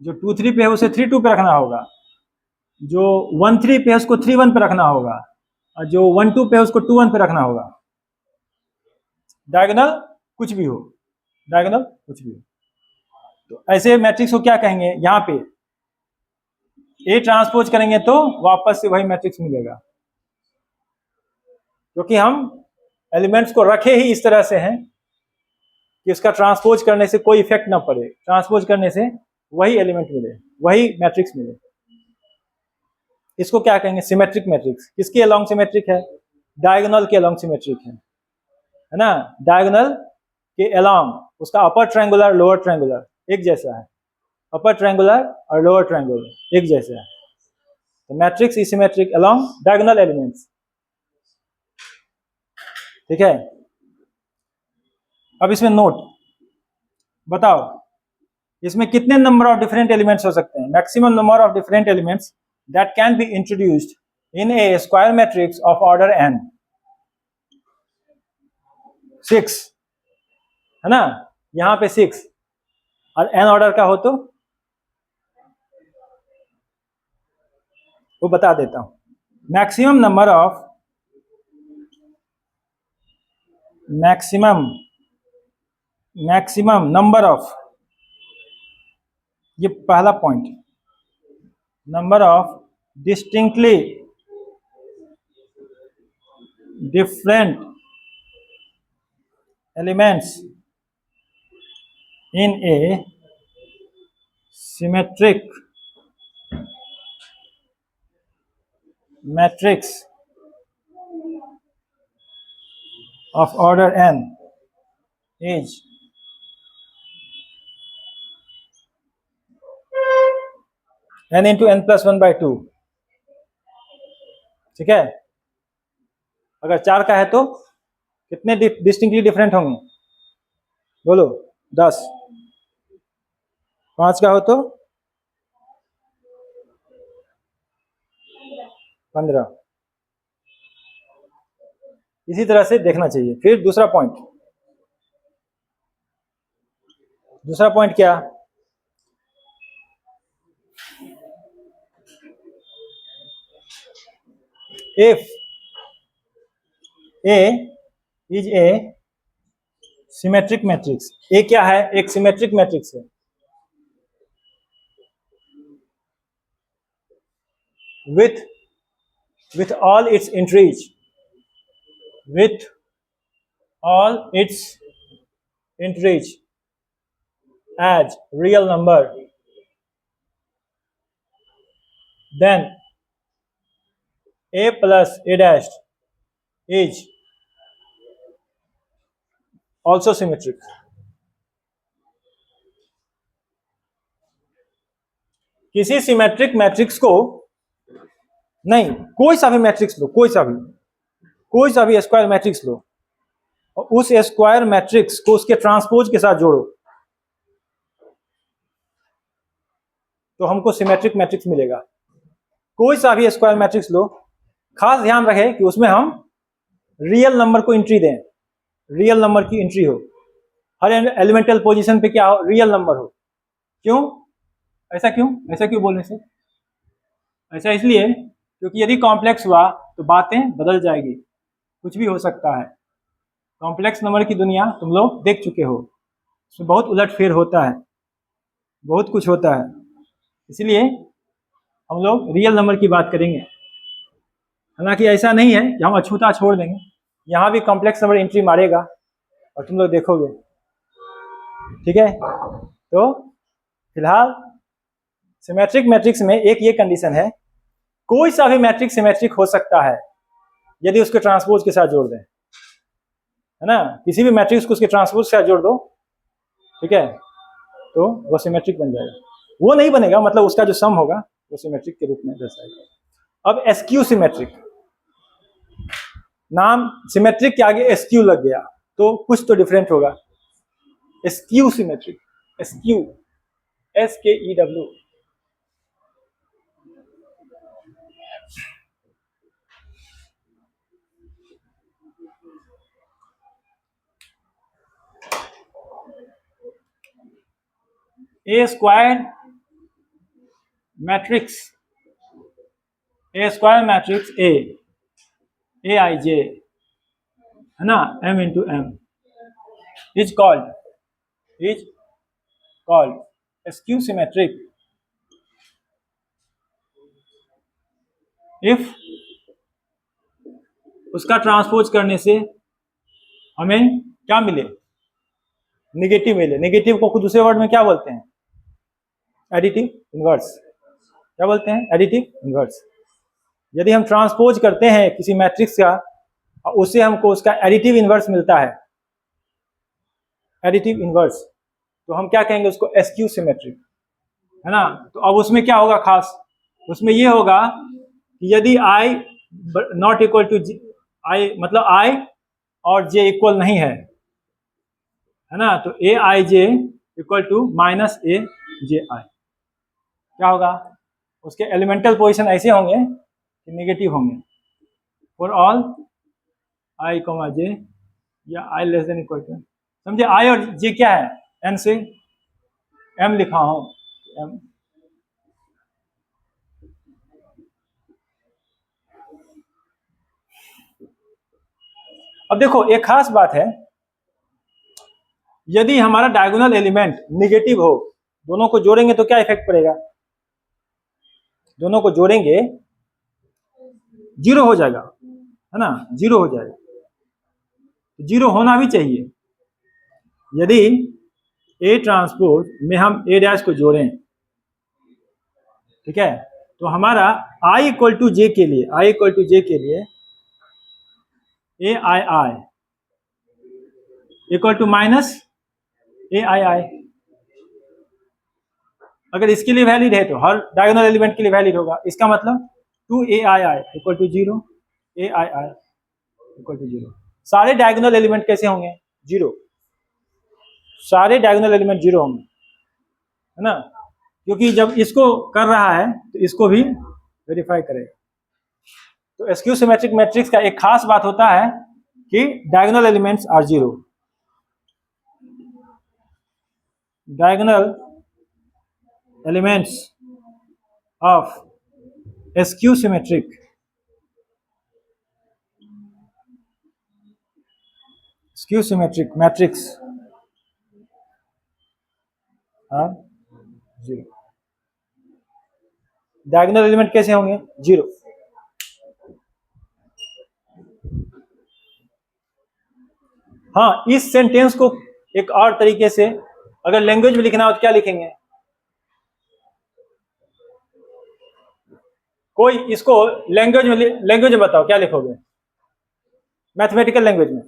जो 23 पे है उसे 32 पे रखना होगा। जो 13 पे है उसको 31 पे रखना होगा। और जो 12 पे है उसको 21 पे रखना होगा। डायगोनल कुछ भी हो, डायगोनल कुछ भी हो। तो ऐसे मैट्रिक्स को क्या कहेंगे? यहाँ पे ए ट्रांसपोज करेंगे तो वापस से वही मैट्रिक्स मिलेगा, क्योंकि हम एलिमेंट्स को रखे ही इस तरह से हैं कि उसका ट्रांसपोज करने से कोई इफेक्ट ना पड़े, ट्रांसपोज करने से वही एलिमेंट मिले, वही मैट्रिक्स मिले। इसको क्या कहेंगे? Symmetric matrix. किसके अलोंग सिमेट्रिक है? डायगोनल के अलोंग सिमेट्रिक है ना? डायगोनल के अलोंग उसका अपर ट्रायंगुलर लोअर ट्रायंगुलर एक जैसा है, अपर ट्रायंगुलर और लोअर ट्रायंगुलर एक जैसा है। तो matrix is symmetric along diagonal elements. ठीक है, अब इसमें नोट बताओ, इसमें कितने नंबर ऑफ डिफरेंट एलिमेंट्स हो सकते हैं? Maximum number of different elements that can be introduced in A square matrix of order n, 6 है ना? यहां पे 6 और n ऑर्डर का हो तो वो बता देता हूं। मैक्सिमम नंबर ऑफ ये पहला point, number of distinctly different elements in A symmetric matrix of order n is n into n plus 1 by 2। ठीक है, अगर 4 का है तो कितने डिस्टिंक्टली डिफरेंट होंगे? बोलो 10। 5 का हो तो 15। इसी तरह से देखना चाहिए। फिर दूसरा पॉइंट क्या? if A is a symmetric matrix, A क्या है? एक सिमेट्रिक मैट्रिक्स है with all its entries, as real number, then A plus A dash is also symmetric। किसी सिमेट्रिक मैट्रिक्स को नहीं, कोई सा भी मैट्रिक्स लो, कोई सा भी स्क्वायर मैट्रिक्स लो और उस स्क्वायर मैट्रिक्स को उसके ट्रांसपोज के साथ जोड़ो तो हमको सिमेट्रिक मैट्रिक्स मिलेगा। कोई सा भी स्क्वायर मैट्रिक्स लो, खास ध्यान रहे कि उसमें हम रियल नंबर को एंट्री दें, रियल नंबर की एंट्री हो, हर एलिमेंटल पोजीशन पे क्या हो? रियल नंबर हो। क्यों ऐसा? क्यों बोलने से? ऐसा इसलिए क्योंकि यदि कॉम्प्लेक्स हुआ तो बातें बदल जाएगी, कुछ भी हो सकता है। कॉम्प्लेक्स नंबर की दुनिया तुम लोग देख चुके हो, उसमें बहुत उलटफेर होता है, बहुत कुछ होता है। इसलिए हम लोग रियल नंबर की बात करेंगे। हालांकि ऐसा नहीं है कि हम अछूता छोड़ देंगे, यहाँ भी कॉम्प्लेक्स नंबर एंट्री मारेगा और तुम लोग देखोगे। ठीक है, तो फिलहाल सिमेट्रिक मैट्रिक्स में एक ये कंडीशन है, कोई सा भी मैट्रिक्स सिमेट्रिक हो सकता है यदि उसके ट्रांसपोज के साथ जोड़ दें, है ना? किसी भी मैट्रिक्स को उसके ट्रांसपोज के साथ जोड़ दो, ठीक है, तो वो सिमेट्रिक बन जाएगा। वो नहीं बनेगा, मतलब उसका जो सम होगा वो सिमेट्रिक के रूप में दर्शाएगा। अब एस्क्यू सिमेट्रिक, नाम सिमेट्रिक के आगे एस्क्यू लग गया तो कुछ तो डिफरेंट होगा। Skew symmetric SQ, SKEW. A square matrix, a square matrix a i j है ना, m इंटू m is called skew symmetric if उसका ट्रांसपोज करने से हमें क्या मिले, निगेटिव मिले। निगेटिव को दूसरे वर्ड में क्या बोलते हैं, एडिटिव इनवर्स। क्या बोलते हैं, एडिटिव इनवर्स। यदि हम ट्रांसपोज करते हैं किसी मैट्रिक्स का, उससे हमको उसका एडिटिव इनवर्स मिलता है, एडिटिव इनवर्स, तो हम क्या कहेंगे उसको, एसक्यू सिमेट्रिक, है ना। तो अब उसमें क्या होगा खास, उसमें ये होगा कि यदि आई नॉट इक्वल टू आई, मतलब आई और जे इक्वल नहीं है ना, तो ए i J equal to minus ए जे आई, क्या होगा, उसके एलिमेंटल पोजीशन ऐसे होंगे कि नेगेटिव होंगे फॉर ऑल आई कॉमा जे, या आई लेस देन इक्वल टू, समझे। आई और जे क्या है, एन से एम लिखा हूं, एम। अब देखो एक खास बात है, यदि हमारा डायगोनल एलिमेंट निगेटिव हो, दोनों को जोड़ेंगे तो क्या इफेक्ट पड़ेगा, दोनों को जोड़ेंगे जीरो हो जाएगा, है ना, जीरो हो जाएगा। जीरो होना भी चाहिए। यदि ए ट्रांसपोज में हम ए डैश को जोड़ें, ठीक है, तो हमारा आई इक्वल टू जे के लिए, आई इक्वल टू जे के लिए ए I I equal to minus A I आई, अगर इसके लिए वैलिड है तो हर डायगोनल एलिमेंट के लिए वैलिड होगा। इसका मतलब two A I I equal to zero, A I I equal to zero. सारे डायगोनल एलिमेंट कैसे होंगे, जीरो, सारे डायगोनल एलिमेंट जीरो होंगे, है ना, क्योंकि जब इसको कर रहा है तो इसको भी वेरीफाई करेगा। तो एसक्यू सिमेट्रिक मैट्रिक्स का एक खास बात होता है कि diagonal elements are zero, diagonal elements of skew symmetric skew symmetric matrix are zero. Diagonal element कैसे होंगे, जीरो। हाँ, इस सेंटेंस को एक और तरीके से अगर लैंग्वेज में लिखना हो तो क्या लिखेंगे, कोई इसको लैंग्वेज में बताओ, क्या लिखोगे मैथमेटिकल लैंग्वेज में।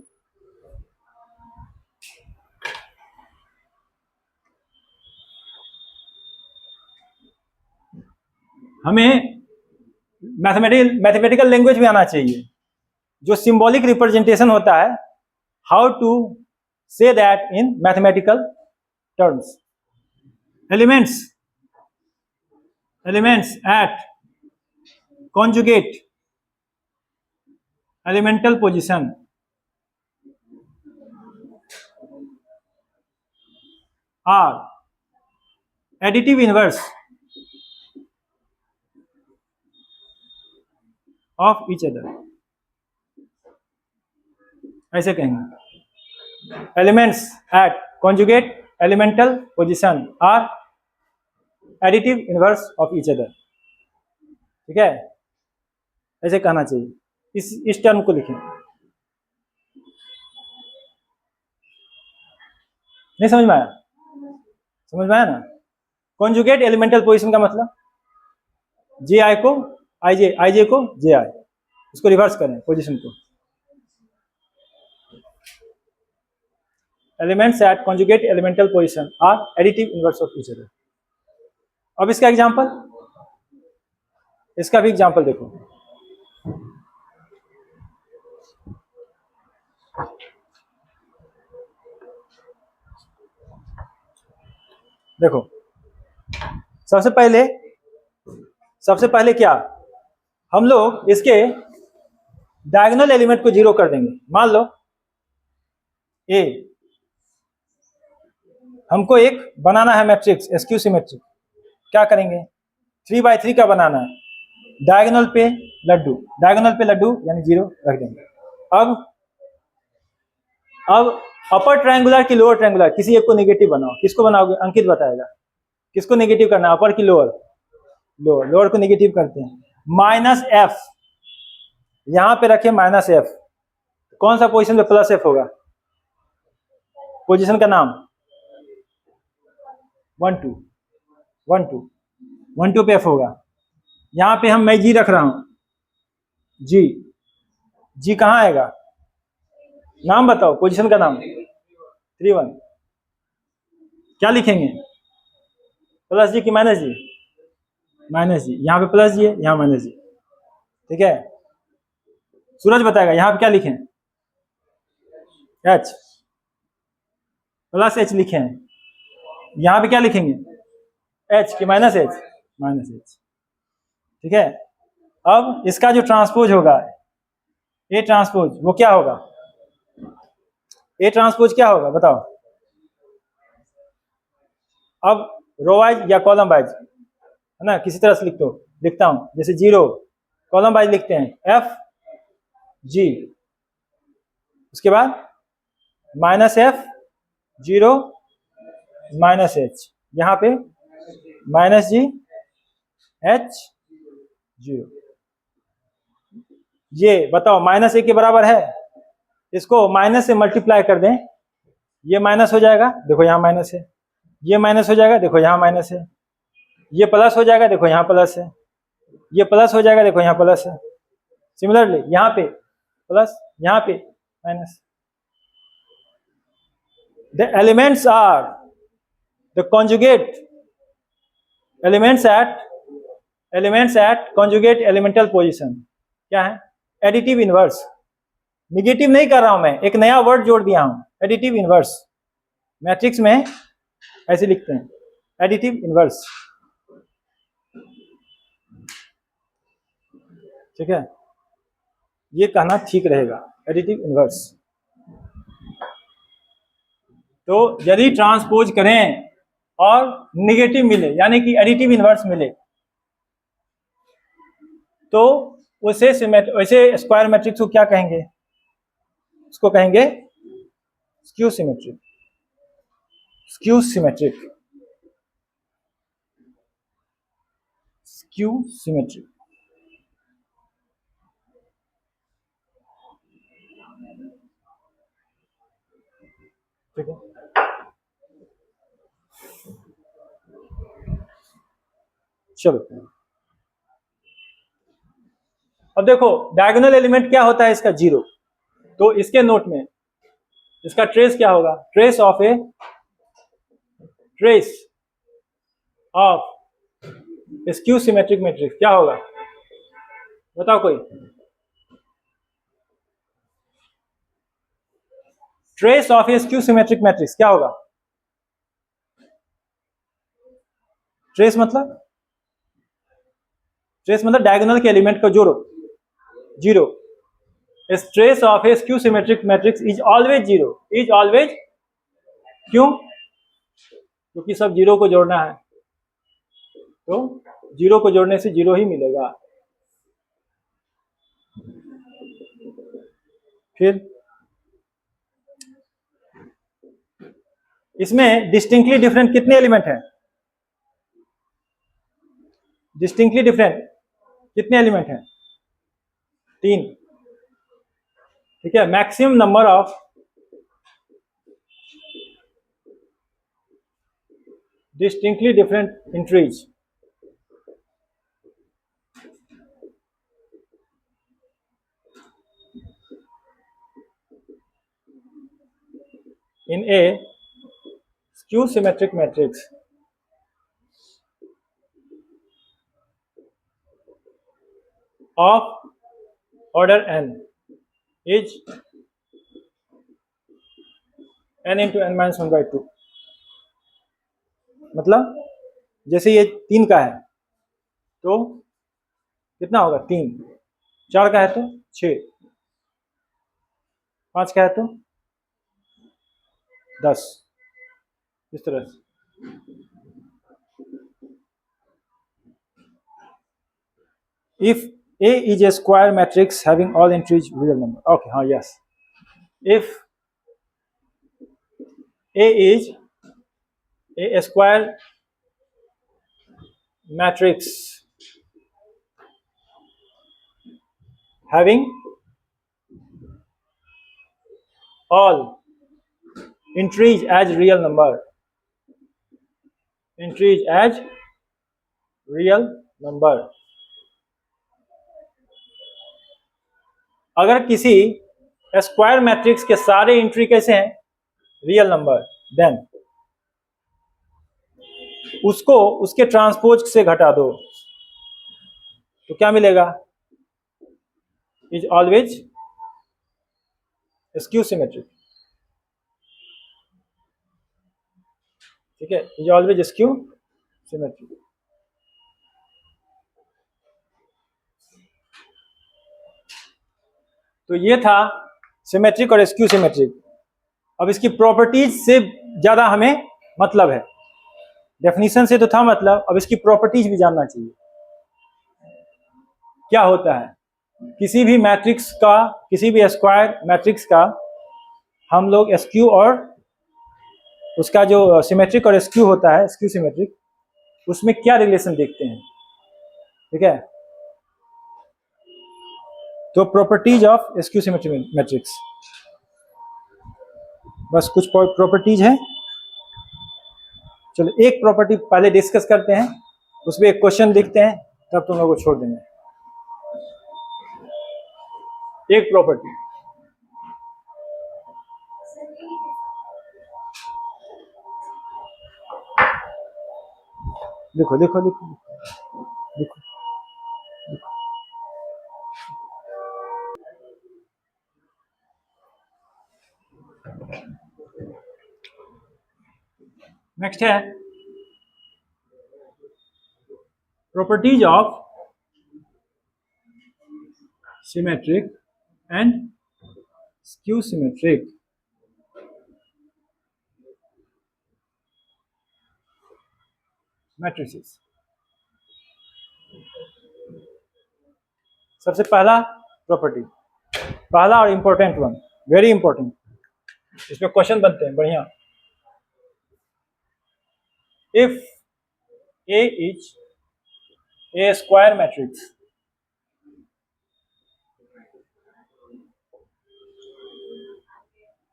हमें मैथमेटिकल लैंग्वेज में आना चाहिए, जो सिंबॉलिक रिप्रेजेंटेशन होता है, how to say that in mathematical terms. Elements at conjugate elemental position are additive inverse of each other, ऐसे कहेंगे। Elements at conjugate elemental position are additive inverse of each other, ठीक है, ऐसे कहना चाहिए। इस टर्म को लिखें, नहीं समझ में आया, समझ में आया ना। कॉन्जुगेट एलिमेंटल पोजीशन का मतलब जे आई को आई जे को जे आई, इसको रिवर्स करें पोजीशन को। Elements at conjugate elemental position are additive inverse of each other. अब इसका एग्जांपल, इसका भी एग्जांपल देखो। देखो, सबसे पहले क्या, हम लोग इसके डायगोनल एलिमेंट को जीरो कर देंगे। मान लो ए, हमको एक बनाना है मैट्रिक्स एसक्यू सिमेट्रिक, क्या करेंगे, 3 by 3 का बनाना है, डायगोनल पे लड्डू यानी जीरो रख देंगे। अब अपर ट्रायंगुलर की लोअर ट्रायंगुलर, किसी एक को नेगेटिव बनाओ। किसको बनाओगे, अंकित बताएगा किसको नेगेटिव करना है, अपर की लोअर को नेगेटिव करते हैं। -f, यहां पे रखे -f, कौन सा पोजीशन पे +f होगा, पोजीशन का नाम 1 2 1 2 1 2 पे f होगा। यहां पे मैं जी रख रहा हूं, जी कहां आएगा, नाम बताओ, पोजीशन का नाम 3 1, क्या लिखेंगे, +g की -g, -g, यहाँ पे +g है, यहाँ -g, ठीक है। सूरज बताएगा यहाँ पे क्या लिखें, h, +h लिखे हैं, यहाँ पे क्या लिखेंगे, h की -h, ठीक है। अब इसका जो ट्रांसपोज होगा ए ट्रांसपोज, वो क्या होगा, ए ट्रांसपोज क्या होगा बताओ। अब रो वाइज या कॉलम वाइज है ना, किसी तरह से लिखता हूं, जैसे 0 कॉलम वाइज लिखते हैं, f g, उसके बाद -f 0 -h, यहाँ पे -g h 0। ये बताओ -a के बराबर है, इसको माइनस से मल्टीप्लाई कर दें, ये माइनस हो जाएगा, देखो यहाँ माइनस है, ये माइनस हो जाएगा, देखो यहाँ माइनस है, ये प्लस हो जाएगा, देखो यहाँ प्लस है, ये प्लस हो जाएगा, देखो यहाँ प्लस है। सिमिलरली यहाँ पे प्लस, यहाँ पे minus. The elements are the conjugate elements at conjugate elemental position, क्या है, एडिटिव इनवर्स। निगेटिव नहीं कर रहा हूं मैं, एक नया वर्ड जोड़ दिया हूं, एडिटिव इनवर्स। मैट्रिक्स में ऐसे लिखते हैं, एडिटिव इनवर्स, ठीक है, ये कहना ठीक रहेगा, एडिटिव इनवर्स। तो यदि ट्रांसपोज करें और निगेटिव मिले, यानी कि एडिटिव इनवर्स मिले, तो वैसे स्क्वायर मैट्रिक्स को क्या कहेंगे, उसको कहेंगे skew symmetric, skew symmetric, skew symmetric, ठीक है। चलो अब देखो, डायगोनल एलिमेंट क्या होता है इसका, 0। तो इसके नोट में इसका ट्रेस क्या होगा, trace of skew symmetric matrix क्या होगा, बताओ कोई, trace of skew symmetric matrix क्या होगा, ट्रेस मतलब डायगोनल के एलिमेंट को जोड़ो, 0। Trace of A skew symmetric matrix is always 0, is always, क्यों, क्योंकि सब 0 को जोड़ना है, तो 0 को जोड़ने से 0 ही मिलेगा। फिर इसमें डिस्टिंक्टली डिफरेंट कितने एलिमेंट हैं, डिस्टिंक्टली डिफरेंट कितने एलिमेंट हैं, 3, ठीक है। Maximum number of distinctly different entries in a skew symmetric matrix of order n is n into n minus 1 by 2, मतलब जैसे ये 3 का है तो कितना होगा 3, 4 का है तो 6, 5 का है तो 10, इस तरह से। If A is a square matrix having all entries real number. Okay, हाँ yes. If A is a square matrix having all entries as real number, entries as real number. अगर किसी स्क्वायर मैट्रिक्स के सारे एंट्री कैसे हैं रियल नंबर, देन उसको उसके ट्रांसपोज से घटा दो तो क्या मिलेगा, इज ऑलवेज स्क्यू सिमेट्रिक। ठीक है, इज ऑलवेज स्क्यू सिमेट्रिक। तो ये था सिमेट्रिक और स्क्यू सिमेट्रिक। अब इसकी प्रॉपर्टीज से ज्यादा हमें मतलब है, डेफिनेशन से तो था मतलब, अब इसकी प्रॉपर्टीज भी जानना चाहिए। क्या होता है किसी भी मैट्रिक्स का, किसी भी स्क्वायर मैट्रिक्स का हम लोग स्क्यू और उसका जो सिमेट्रिक और स्क्यू होता है, स्क्यू सिमेट्रिक, उसमें क्या रिलेशन देखते हैं। ठीक है, तो properties of skew symmetric matrix, बस कुछ प्रॉपर्टीज हैं। चलो एक प्रॉपर्टी पहले डिस्कस करते हैं, उसमें एक क्वेश्चन लिखते हैं, तब तुम लोगों को छोड़ देंगे। एक प्रॉपर्टी, लिखो लिखो लिखो लिखो। नेक्स्ट है properties of symmetric and skew symmetric. Matrices. सबसे पहला प्रॉपर्टी, पहला और इंपॉर्टेंट वन, वेरी इंपॉर्टेंट, इसमें क्वेश्चन बनते हैं बढ़िया। If A is a square matrix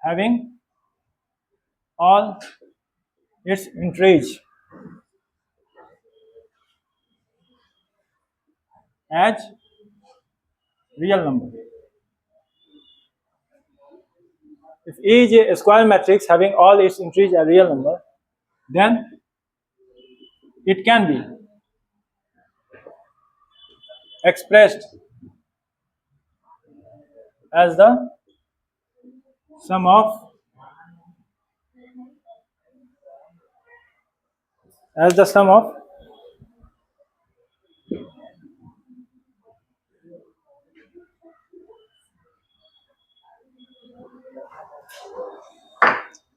having all its entries as real number. If A is a square matrix having all its entries as real number, then it can be expressed as the sum of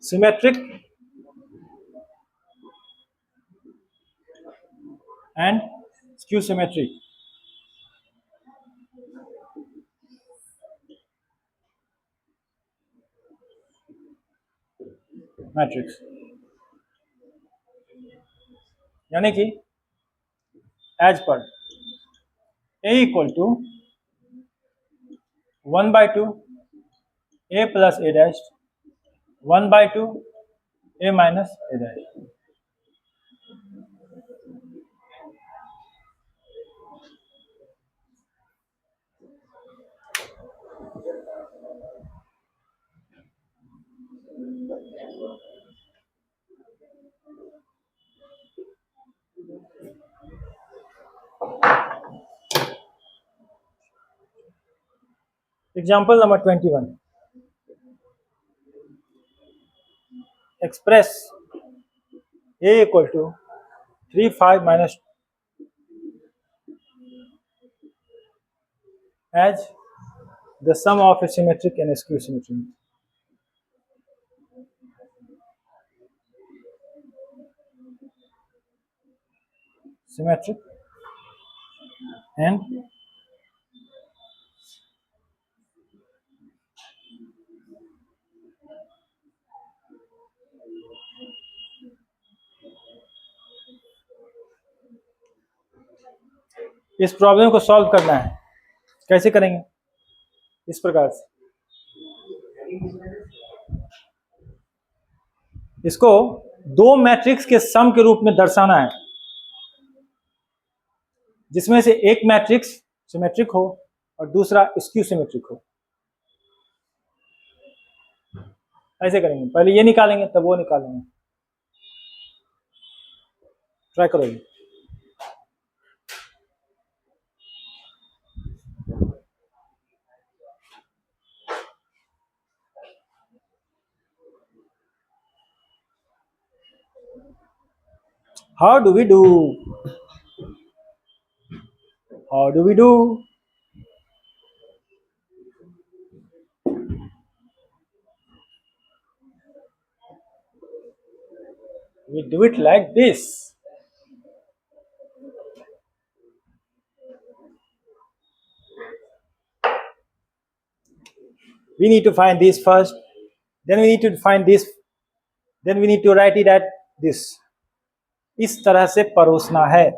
symmetric and skew symmetric matrix. यानी कि as per A equal to 1/2 A plus A dash 1/2 A minus A dash. Example number 21. Express A equal to 3 5 minus as the sum of a symmetric and skew symmetric. Symmetric and इस प्रॉब्लम को सॉल्व करना है। कैसे करेंगे? इस प्रकार से इसको दो मैट्रिक्स के सम के रूप में दर्शाना है, जिसमें से एक मैट्रिक्स सिमेट्रिक हो और दूसरा स्क्यू सिमेट्रिक हो। ऐसे करेंगे, पहले ये निकालेंगे तब वो निकालेंगे। ट्राई करो ये। How do we do? How do we do? We do it like this. We need to find this first, then we need to find this, then we need to write it at this. इस तरह से परोसना है।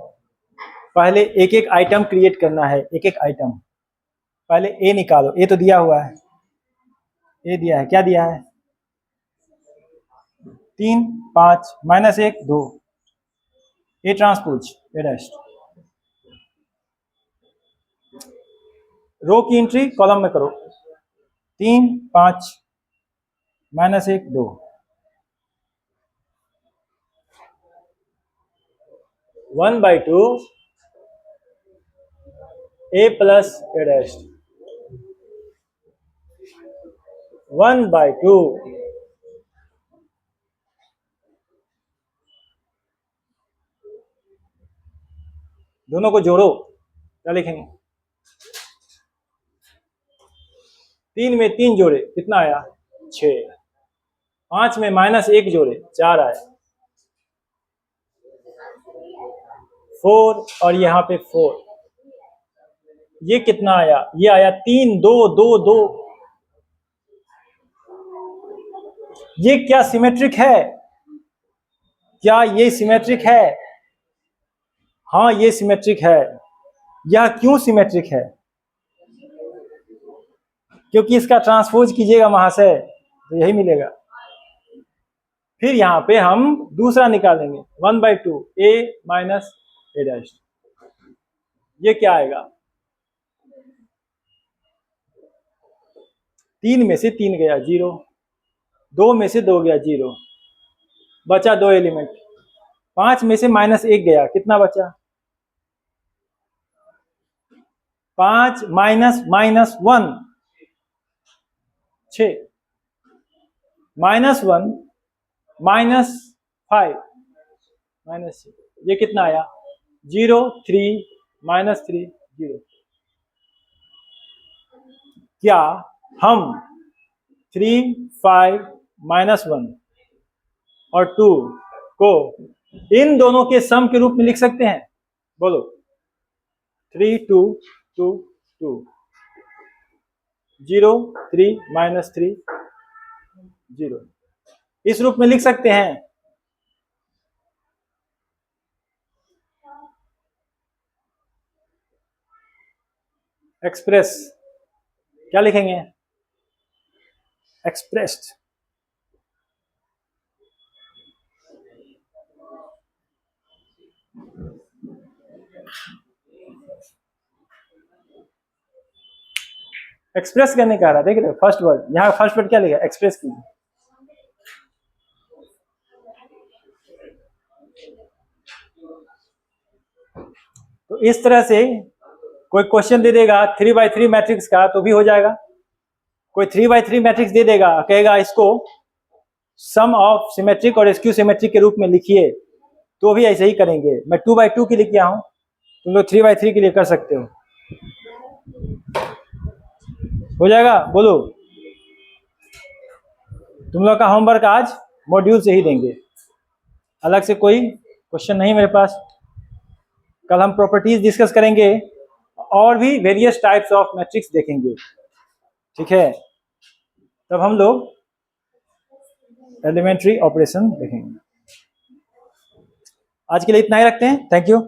पहले एक एक आइटम क्रिएट करना है, एक एक आइटम। पहले ए निकालो, ए तो दिया हुआ है, ए दिया है, क्या दिया है? 3 5 minus 1 2, A transpose A dash. Row की एंट्री कॉलम में करो, 3 5 minus 1 2, 1/2 a plus a dash, 1/2 दोनों को जोड़ो, क्या लिखेंगे? 3 में 3 जोड़े कितना आया? 6। 5 में -1 जोड़े 4 आया, 4 और यहाँ पे 4। ये कितना आया? ये आया 3 2 2 2। ये क्या सिमेट्रिक है? क्या ये सिमेट्रिक है? हाँ ये सिमेट्रिक है। यह क्यों सिमेट्रिक है? क्योंकि इसका ट्रांसपोज कीजिएगा वहां से तो यही मिलेगा। फिर यहाँ पे हम दूसरा निकालेंगे, 1/2 a माइनस a डैश। ये क्या आएगा? 3 में से 3 गया 0, 2 में से 2 गया 0, बचा 2 एलिमेंट। 5 में से -1 गया, कितना बचा? 5 माइनस -1 6, -1 -5 -6, ये कितना आया? 0 3 -3 0। क्या हम 3 5 -1 और 2 को इन दोनों के सम के रूप में लिख सकते हैं? बोलो। 3 2 2 2, 0 3 -3 0, इस रूप में लिख सकते हैं। एक्सप्रेस क्या लिखेंगे? एक्सप्रेस्ड। एक्सप्रेस करने का रहा, देख रहे हो? फर्स्ट वर्ड, यहाँ फर्स्ट वर्ड क्या लिखा? एक्सप्रेस कीजिए। तो इस तरह से कोई क्वेश्चन दे देगा 3/3 मैट्रिक्स का तो भी हो जाएगा। कोई 3/3 मैट्रिक्स दे देगा, कहेगा इसको सम ऑफ सिमेट्रिक और स्क्यू सिमेट्रिक के रूप में लिखिए, तो भी ऐसे ही करेंगे। मैं 2/2 के लिए किया हूं, तुम लोग 3/3 के लिए कर सकते हो जाएगा? बोलो। तुम लोग का होमवर्क आज मॉड्यूल से ही देंगे, अलग से कोई क्वेश्चन नहीं मेरे पास। कल हम प्रॉपर्टीज डिस्कस करेंगे और भी वेरियस टाइप्स ऑफ मैट्रिक्स देखेंगे, ठीक है? तब हम लोग एलिमेंट्री ऑपरेशन देखेंगे। आज के लिए इतना ही रखते हैं। Thank you.